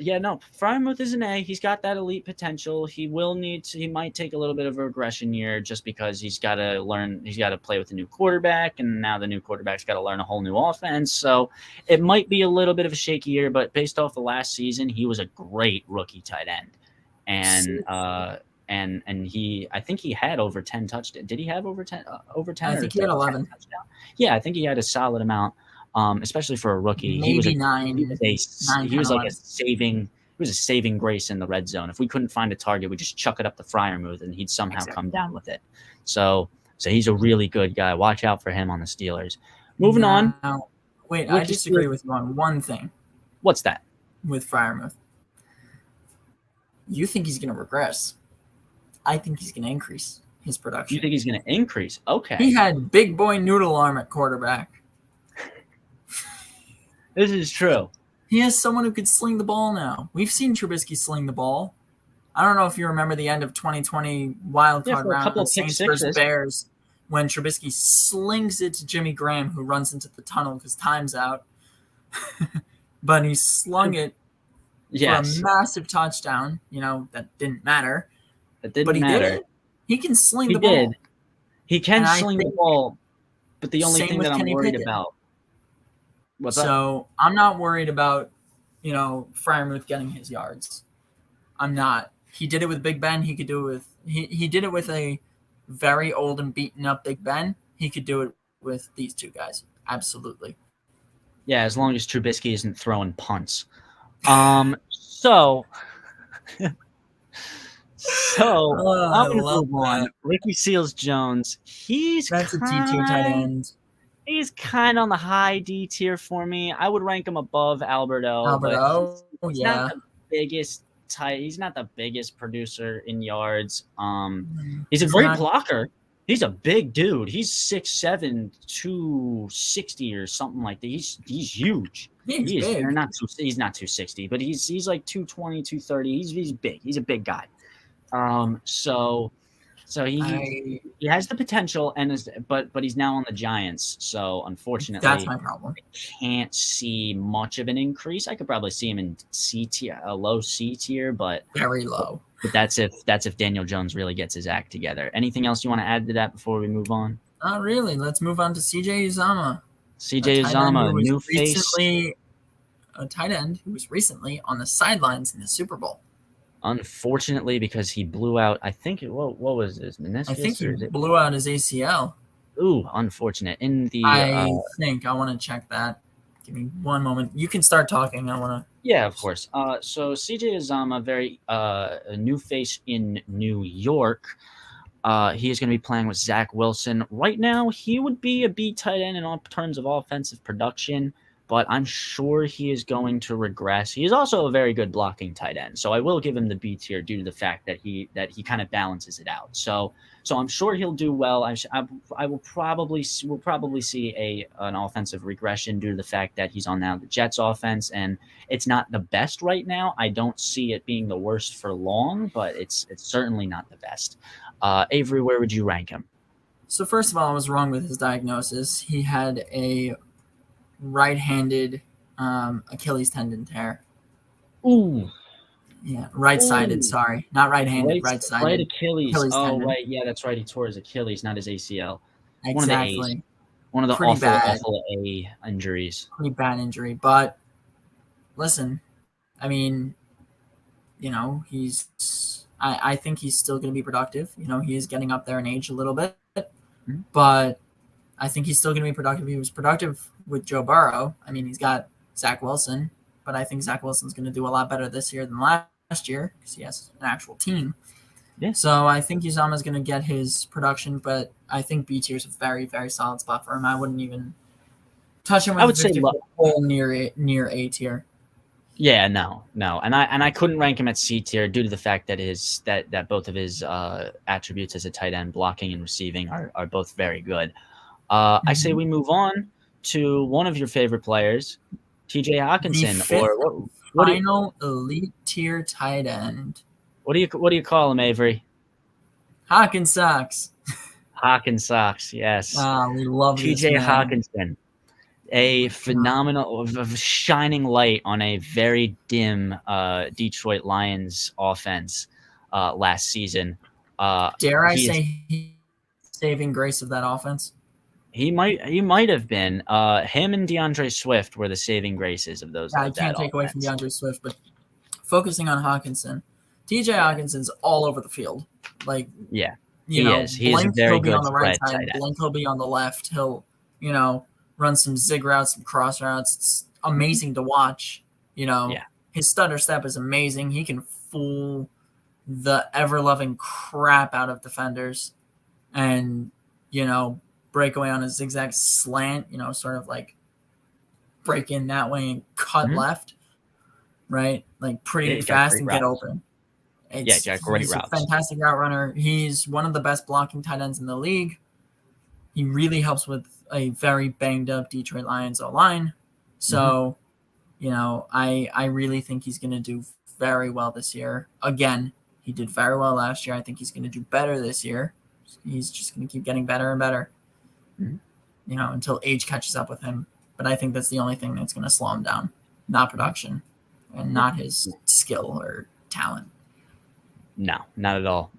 yeah, no, Freiermuth is an A. He's got that elite potential. He might take a little bit of a regression year just because he's got to play with a new quarterback, and now the new quarterback's got to learn a whole new offense. So it might be a little bit of a shaky year, but based off the last season, he was a great rookie tight end. And I think he had over 10 touchdowns. Did he have over 10? I think he had 11. Yeah, I think he had a solid amount. Especially for a rookie. Maybe 9. He was like a saving grace in the red zone. If we couldn't find a target, we just chuck it up the Freiermuth and he'd somehow come down with it. So he's a really good guy. Watch out for him on the Steelers. Moving on. Wait, I disagree with you on one thing. What's that? With Freiermuth. You think he's going to regress. I think he's going to increase his production. You think he's going to increase? Okay. He had big boy noodle arm at quarterback. This is true. He has someone who could sling the ball now. We've seen Trubisky sling the ball. I don't know if you remember the end of 2020 wildcard round of Saints versus Bears when Trubisky slings it to Jimmy Graham, who runs into the tunnel because time's out. But he slung it for a massive touchdown. That didn't matter. He did. He can sling the ball. He can sling the ball, but the only thing that I'm worried about. So I'm not worried about, Freiermuth getting his yards. I'm not. He did it with Big Ben. He could do it with he did it with a very old and beaten up Big Ben. He could do it with these two guys. Absolutely. Yeah, as long as Trubisky isn't throwing punts. So I'm gonna move on. Ricky Seals-Jones. That's a D-tier tight end. He's kind of on the high D tier for me. I would rank him above Alberto. He's not the biggest he's not the biggest producer in yards. He's a great blocker. He's a big dude. He's 6'7", 260 or something like that. He's huge. He's big. He's not 260, but he's like 220, 230. He's big. He's a big guy. So he has the potential, but he's now on the Giants. So unfortunately, that's my problem. I can't see much of an increase. I could probably see him in C tier, a low C tier, but very low. But that's if Daniel Jones really gets his act together. Anything else you want to add to that before we move on? Not really. Let's move on to CJ Uzomah. CJ Uzomah, new face. A tight end who was recently on the sidelines in the Super Bowl. Unfortunately, because he blew out, I think what was this meniscus? I think he blew out his ACL. Ooh, unfortunate. I want to check that. Give me one moment. You can start talking. I want to. Yeah, of course. So CJ Uzomah, very a new face in New York. He is going to be playing with Zach Wilson. Right now, he would be a B tight end in all terms of offensive production, but I'm sure he is going to regress. He is also a very good blocking tight end, so I will give him the B tier due to the fact that he kind of balances it out. So I'm sure he'll do well. We'll probably see an offensive regression due to the fact that he's on now the Jets offense, and it's not the best right now. I don't see it being the worst for long, but it's certainly not the best. Avery, where would you rank him? So first of all, I was wrong with his diagnosis. He had a right-handed Achilles tendon tear. Ooh. Yeah, right-sided. Ooh. Sorry, not right-handed, right-sided. Right Achilles. Tendon. Right. Yeah, that's right. He tore his Achilles, not his ACL. Exactly. One of the awful A injuries. Pretty bad injury, but listen, I mean, I think he's still going to be productive. He is getting up there in age a little bit, but I think he's still going to be productive. He was productive with Joe Burrow. I mean, he's got Zach Wilson, but I think Zach Wilson's going to do a lot better this year than last year because he has an actual team. Yeah. So I think Uzomah is going to get his production, but I think B tier is a very, very solid spot for him. I wouldn't even touch him with I would say whole near A tier. Yeah, no, and I couldn't rank him at C tier due to the fact that that both of his attributes as a tight end, blocking and receiving, are both very good. I say Mhm. we move on to one of your favorite players, T.J. The Hawkinson, or fifth what do you final elite tier tight end. what do you call him, Avery? Hawkins sucks. Hawkins socks, yes. We love this T.J. man. Hawkinson, a God. phenomenal, of shining light on a very dim Detroit Lions offense last season. Dare I He is say saving grace of that offense? he might have been him and DeAndre Swift were the saving graces of those Yeah, I of that can't take away from offense. DeAndre Swift, but focusing on Hawkinson, TJ Yeah, Hawkinson's all over the field. Like, yeah, he is. He is a blink, very he'll be good on the right spread tight side, end. blink, he'll be on the left. He'll, run some zig routes, some cross routes. It's Mhm. amazing to watch. Yeah, His stutter step is amazing. He can fool the ever loving crap out of defenders and, you know, break away on a zigzag slant, sort of like break in that way and cut hmm left, right? Like yeah, pretty he's got fast great and get routes. open. Yeah, he's got great He's a routes. fantastic route runner. He's one of the best blocking tight ends in the league. He really helps with a very banged up Detroit Lions O line. hmm So, I really think he's going to do very well this year. Again, he did very well last year. I think he's going to do better this year. He's just going to keep getting better and better, hmm until age catches up with him. But I think that's the only thing that's going to slow him down, not production and Yeah. not his skill or talent. No, not at all.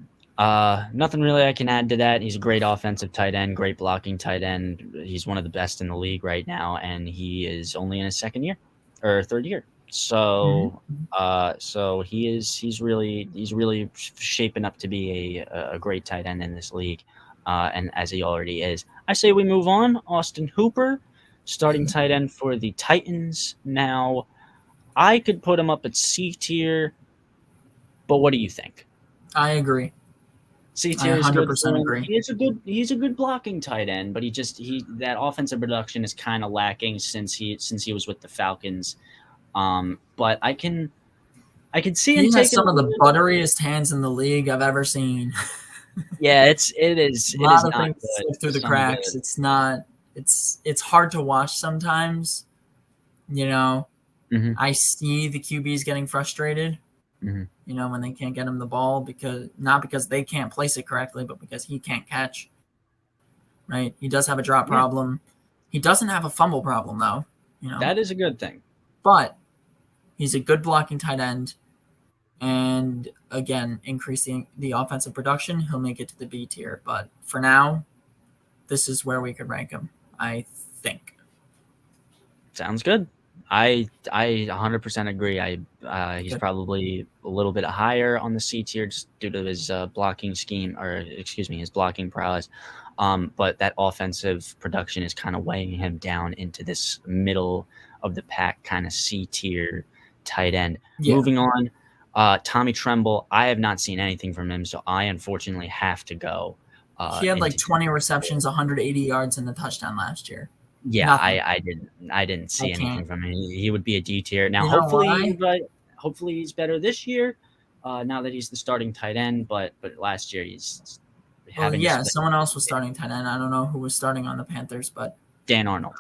Nothing really I can add to that. He's a great offensive tight end, great blocking tight end. He's one of the best in the league right now, and he is only in his second year or third year. So, Mm-hmm. he's really shaping up to be a great tight end in this league, and as he already is. I say we move on. Austin Hooper, starting tight end for the Titans. Now, I could put him up at C tier, but what do you think? I agree. C I tier is good 100% for him. agree. He's a good blocking tight end, but he that offensive production is kind of lacking since he was with the Falcons. But I can see him He has taking a some of the little. butteriest hands in the league I've ever seen. Yeah, A it is lot of not things good. slip through the It's cracks. ungood. It's not. It's hard to watch sometimes. You know, hmm I see the QBs getting frustrated. hmm When they can't get him the ball because not because they can't place it correctly, but because he can't catch. Right? He does have a drop Yeah, problem. He doesn't have a fumble problem though. that is a good thing. But he's a good blocking tight end. And again, increasing the offensive production, he'll make it to the B tier. But for now, this is where we could rank him, I think. Sounds good. I 100% agree. He's Good. probably a little bit higher on the C tier just due to his blocking scheme, or excuse me, his blocking prowess. But that offensive production is kind of weighing him down into this middle of the pack kind of C tier tight end. Yeah. Moving on, Tommy Tremble. I have not seen anything from him, so I unfortunately have to go. He had like Into 20 receptions, 180 yards, and a touchdown last year. yeah, Nothing. I didn't I see anything can't. from him. He would be a D tier. Now You know hopefully why? but hopefully he's better this year. Now that he's the starting tight end, but last year he's Well, having a yeah, split. someone else was starting tight end. I don't know who was starting on the Panthers, but Dan Arnold.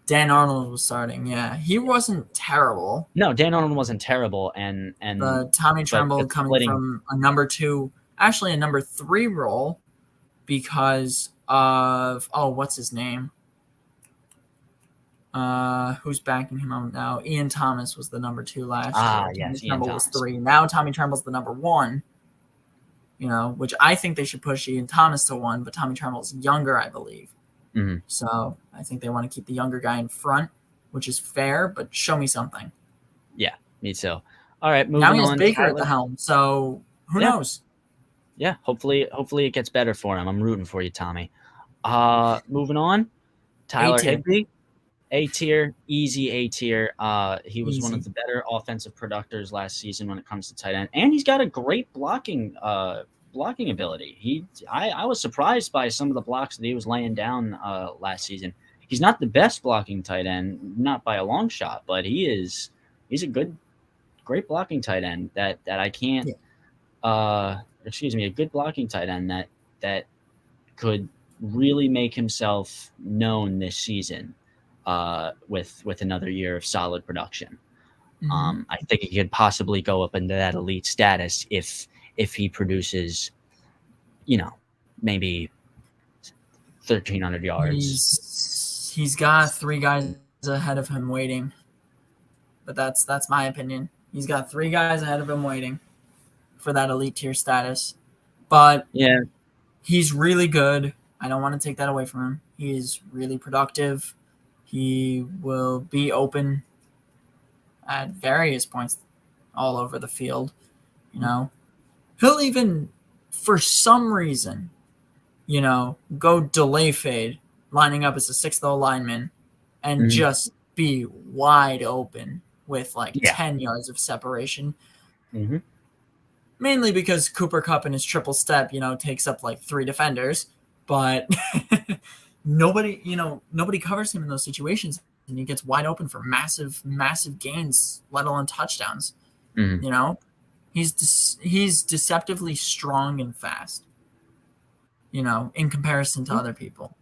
Dan Arnold was starting. Yeah, he wasn't terrible. No, Dan Arnold wasn't terrible and But Tommy Tremble but coming splitting from a number 2, actually a number 3 role because of what's his name? Who's backing him up now? Ian Thomas was the number 2 last year. Tommy yes, Ian Tremble was Thomas. 3. Now Tommy Tremble's the number 1. Which I think they should push Ian Thomas to 1, but Tommy Tremble's younger, I believe. Mhm. So I think they want to keep the younger guy in front, which is fair, but show me something. Yeah, me too. All right, Now moving he has on. Baker at Tyler. the helm, so who Yeah. knows? Yeah, hopefully it gets better for him. I'm rooting for you, Tommy. Moving on. Tyler A-tier. Higbee. A tier, easy A tier. He was one of Easy. the better offensive producers last season when it comes to tight end, and he's got a great blocking ability. I was surprised by some of the blocks that he was laying down last season. He's not the best blocking tight end, not by a long shot, but he is he's a great blocking tight end that I can't. Yeah. A good blocking tight end that could really make himself known this season with another year of solid production. Mm-hmm. I think he could possibly go up into that elite status if he produces, maybe 1,300 yards. He's got 3 guys ahead of him waiting, but that's my opinion. He's got 3 guys ahead of him waiting for that elite tier status, but Yeah, he's really good. I don't want to take that away from him. He is really productive. He will be open at various points all over the field. He'll even, for some reason, go delay fade, lining up as a 6th lineman, and Mhm. just be wide open with like Yeah. 10 yards of separation. Mm-hmm. Mainly because Cooper Kupp in his triple step, takes up like 3 defenders, but nobody covers him in those situations, and he gets wide open for massive, massive gains, let alone touchdowns. Mm-hmm. He's deceptively strong and fast, in comparison to other people.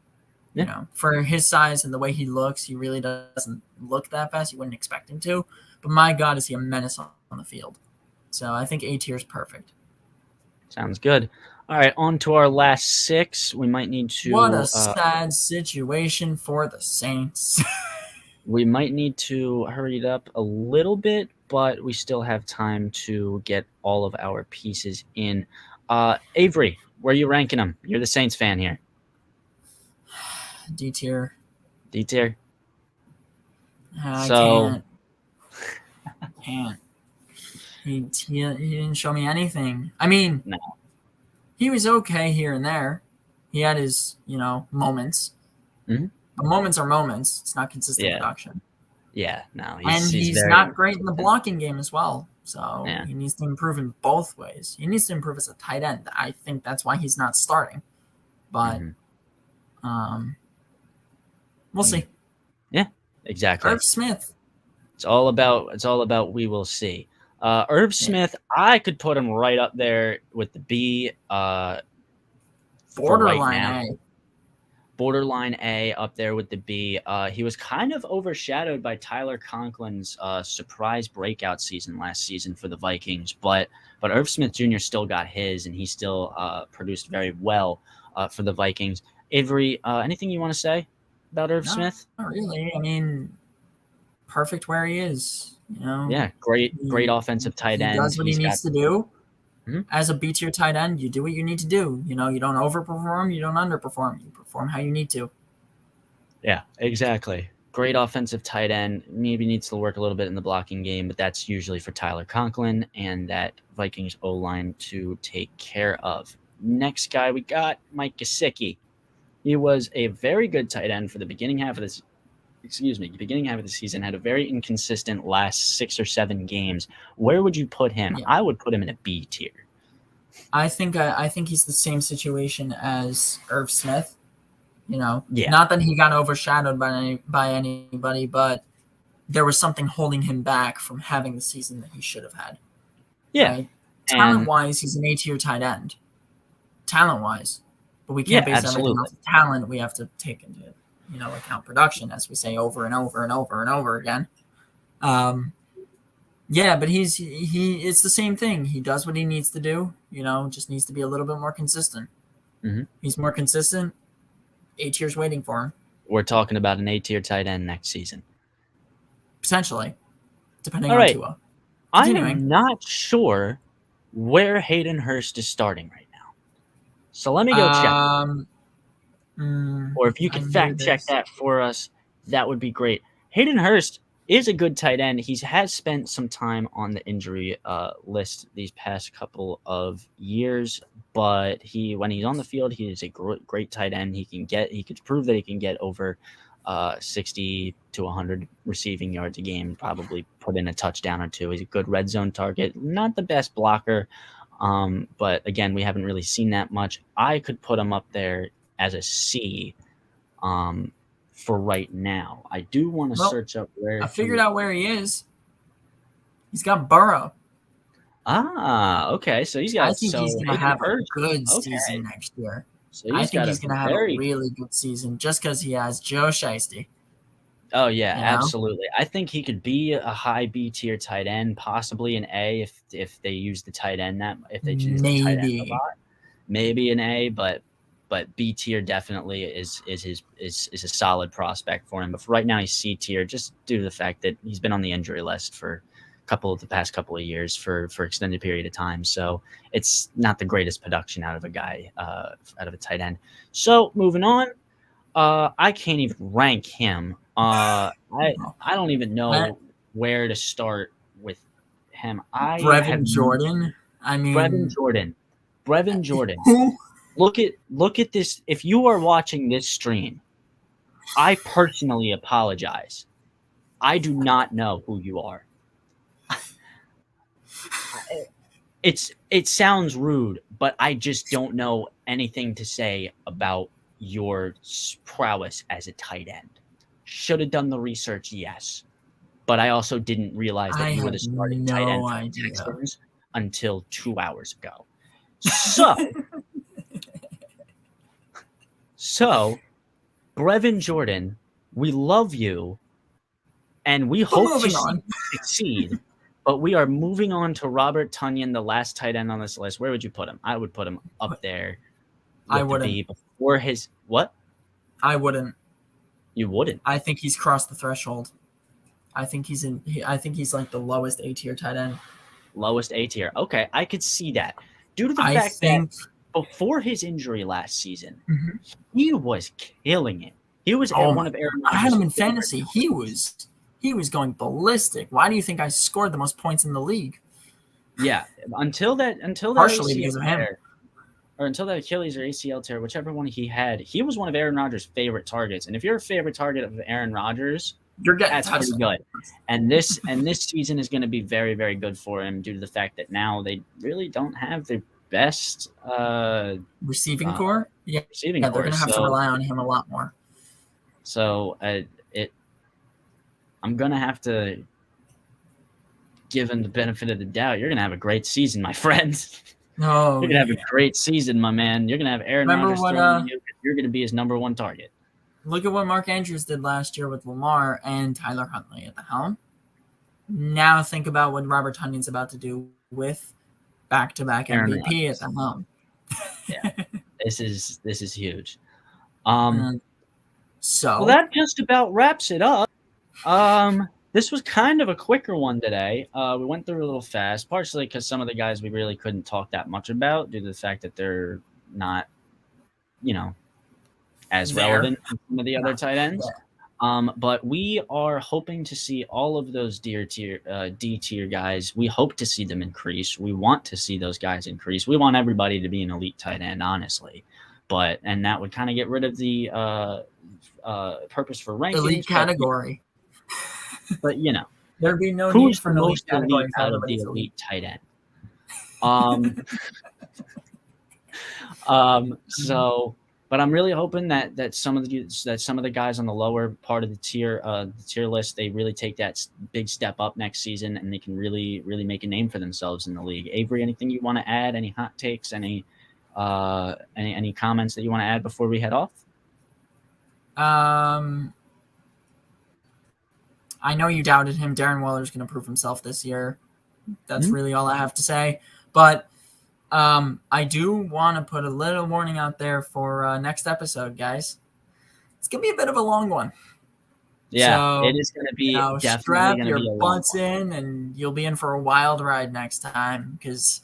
Yeah. For his size and the way he looks, he really doesn't look that fast. You wouldn't expect him to, but my God, is he a menace on the field. So I think A tier is perfect. Sounds good. All right, on to our last 6. We might need to. What a sad situation for the Saints. We might need to hurry it up a little bit, but we still have time to get all of our pieces in. Avery, where are you ranking them? You're the Saints fan here. D tier. D tier. I So can't. He didn't show me anything. I mean, no. He was okay here and there. He had his, moments. Mhm. But moments are moments. It's not consistent Yeah. production. Yeah, no. He's very, not great in the blocking game as well. So Yeah. he needs to improve in both ways. He needs to improve as a tight end. I think that's why he's not starting. But we'll see. Yeah, exactly. Irv Smith. It's all about we will see. Irv Smith, I could put him right up there with the B. Borderline A up there with the B. He was kind of overshadowed by Tyler Conklin's surprise breakout season last season for the Vikings, but Irv Smith Jr. still got his, and he still produced very well for the Vikings. Avery, anything you want to say about Irv Smith? Not really. I mean, perfect where he is. Yeah, great offensive tight end. He does what he needs to do. As a B tier tight end, you do what you need to do. You don't overperform, you don't underperform. You perform how you need to. Yeah, exactly. Great offensive tight end. Maybe needs to work a little bit in the blocking game, but that's usually for Tyler Conklin and that Vikings O-line to take care of. Next guy we got, Mike Gesicki. He was a very good tight end for the beginning half of the season, had a very inconsistent last 6 or 7 games. Where would you put him? Yeah. I would put him in a B tier. I think he's the same situation as Irv Smith. Not that he got overshadowed by anybody, but there was something holding him back from having the season that he should have had. Yeah. Right? Talent-wise, he's an A-tier tight end. Talent-wise. But we can't base everything off of talent. We have to take into account production, as we say over and over and over and over again. But it's the same thing. He does what he needs to do, just needs to be a little bit more consistent. Mm-hmm. He's more consistent. A tier's waiting for him. We're talking about an A-tier tight end next season. Potentially, depending on Tua. I am not sure where Hayden Hurst is starting right now. So let me go check. Or if you could fact check that for us, that would be great. Hayden Hurst is a good tight end. He has spent some time on the injury list these past couple of years, but when he's on the field, he is a great tight end. He could prove that he can get over 60 to 100 receiving yards a game, probably put in a touchdown or two. He's a good red zone target. Not the best blocker, but again, we haven't really seen that much. I could put him up there as a C for right now. I do want to search up where I figured out where he is. He's got Burrow. Okay. So he's I got think he's going to Hayden have a Hurst. good Okay. season next year. So I he's think got he's a going to have a very really good season just because he has Joe Shiesty. Oh yeah, You know? absolutely. I think he could be a high B tier tight end, possibly an A if they use the tight end if they choose the tight end a lot. Maybe an A, but B tier definitely is a solid prospect for him. But for right now, he's C tier just due to the fact that he's been on the injury list for the past couple of years for extended period of time. So it's not the greatest production out of a guy, out of a tight end. So moving on, I can't even rank him. I don't even know where to start with him. Brevin Jordan. I mean, Brevin Jordan. Look at this. If you are watching this stream, I personally apologize. I do not know who you are. It sounds rude, but I just don't know anything to say about your prowess as a tight end. Should have done the research, yes. But I also didn't realize that you were the starting tight end for the Texans until 2 hours ago. So, Brevin Jordan, we love you, and we hope to succeed. But we are moving on to Robert Tonyan, the last tight end on this list. Where would you put him? I would put him up there. I wouldn't. Before his what? I wouldn't. You wouldn't? I think he's crossed the threshold. I think he's like the lowest A tier tight end. Lowest A tier. Okay, I could see that. Due to the fact that before his injury last season, he was killing it. He was one of Aaron Rodgers' I had him in fantasy. He was going ballistic. Why do you think I scored the most points in the league? Yeah, until that partially because of him. Or until that Achilles or ACL tear, whichever one he had, he was one of Aaron Rodgers' favorite targets. And if you're a favorite target of Aaron Rodgers, that's pretty good. And this season is going to be very, very good for him due to the fact that now they really don't have the best receiving core. Yeah, they're going to have to rely on him a lot more. So I'm going to have to give him the benefit of the doubt. You're going to have a great season, my friend. No, you're gonna have a great season, my man. You're gonna have Aaron Rodgers throwing you. You're gonna be his number one target. Look at what Mark Andrews did last year with Lamar and Tyler Huntley at the helm. Now think about what Robert Tonyan's about to do with back-to-back MVP at the helm. Yeah, this is huge. So well, that just about wraps it up. This was kind of a quicker one today. We went through a little fast, partially because some of the guys we really couldn't talk that much about due to the fact that they're not, as relevant as some of the other tight ends. But we are hoping to see all of those D tier guys. We hope to see them increase. We want to see those guys increase. We want everybody to be an elite tight end, honestly. And that would kind of get rid of the purpose for rankings. Elite category. But there'd be no need for an elite category out of the elite tight end. So, but I'm really hoping that some of the guys on the lower part of the tier list, they really take that big step up next season, and they can really make a name for themselves in the league. Avery, anything you want to add? Any hot takes? Any comments that you want to add before we head off? I know you doubted him. Darren Waller's going to prove himself this year. That's really all I have to say. But I do want to put a little warning out there for next episode, guys. It's going to be a bit of a long one. Yeah, so, it is going to be definitely strap your butts in, and you'll be in for a wild ride next time because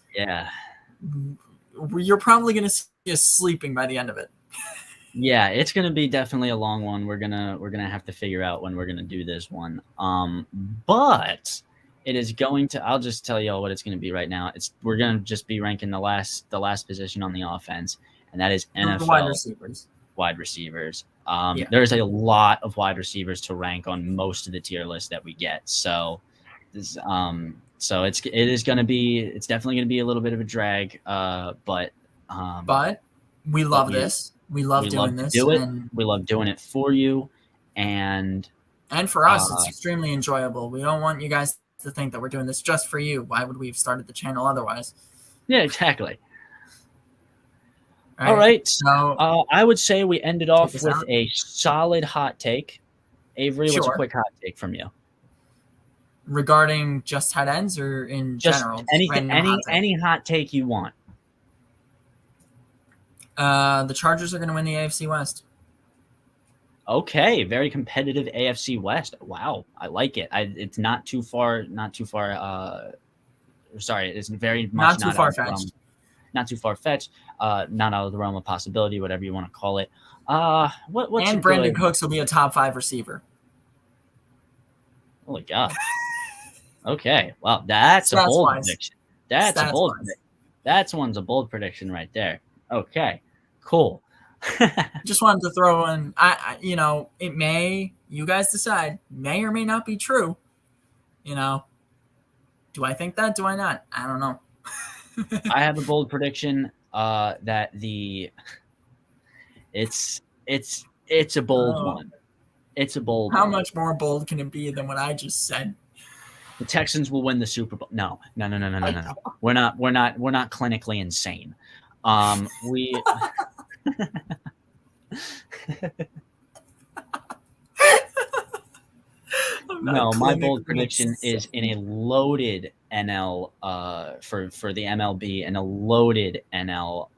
you're probably going to see us sleeping by the end of it. Yeah, it's gonna be definitely a long one. We're gonna have to figure out when we're gonna do this one. But it is going to. I'll just tell you all what it's gonna be right now. We're gonna just be ranking the last position on the offense, and that is NFL wide receivers. There's a lot of wide receivers to rank on most of the tier list that we get. So this it's definitely gonna be a little bit of a drag. But we love this. We love doing this. We love doing it for you. And for us, it's extremely enjoyable. We don't want you guys to think that we're doing this just for you. Why would we have started the channel otherwise? Yeah, exactly. All right. So I would say we ended off with a solid hot take. Avery, what's a quick hot take from you? Regarding just tight ends or in general? Anything, any hot take you want. The Chargers are going to win the AFC West. Okay, very competitive AFC West. Wow, I like it. It's not too far. Sorry, it's very much not too far fetched. Not too far fetched. Not out of the realm of possibility, whatever you want to call it. What's and Brandon Cooks will be a top 5 receiver. Holy God. Okay, well, that's a bold prediction. That's one's a bold prediction right there. Okay, cool. Just wanted to throw in, it may, you guys decide, may or may not be true. Do I think that? Do I not? I don't know. I have a bold prediction that it's a bold one. It's a bold How one. much more bold can it be than what I just said? The Texans will win the Super Bowl. No. We're not clinically insane. We No, my bold prediction is in a loaded NL for the MLB and a loaded NL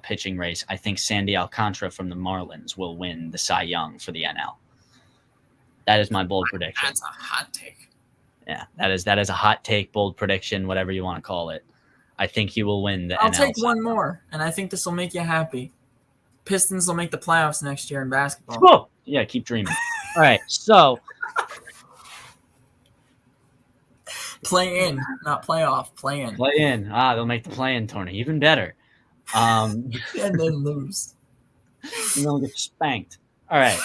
pitching race. I think Sandy Alcantara from the Marlins will win the Cy Young for the NL. That is my bold prediction. That's a hot take. Yeah, that is a hot take, bold prediction, whatever you want to call it. I think he will win the NL. I'll take one more, and I think this will make you happy. Pistons will make the playoffs next year in basketball. Oh, yeah, keep dreaming. All right, so play in, not playoff. Play in. Play in. They'll make the play-in tournament even better. And then lose. And they'll get spanked. All right.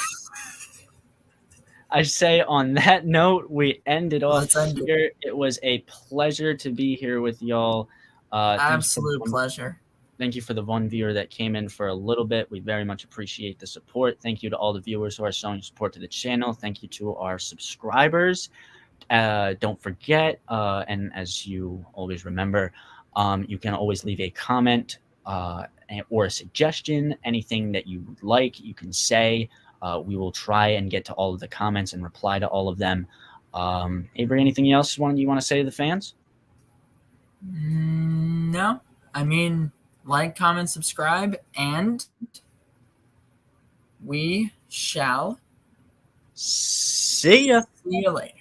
I say on that note, we ended off here. It was a pleasure to be here with y'all. Absolute pleasure. Thank you for the one viewer that came in for a little bit. We very much appreciate the support. Thank you to all the viewers who are showing support to the channel. Thank you to our subscribers. Don't forget, and as you always remember, you can always leave a comment or a suggestion. Anything that you would like, you can say. We will try and get to all of the comments and reply to all of them. Avery, anything else you want to say to the fans? No. I mean, like, comment, subscribe, and we shall see ya. See you later.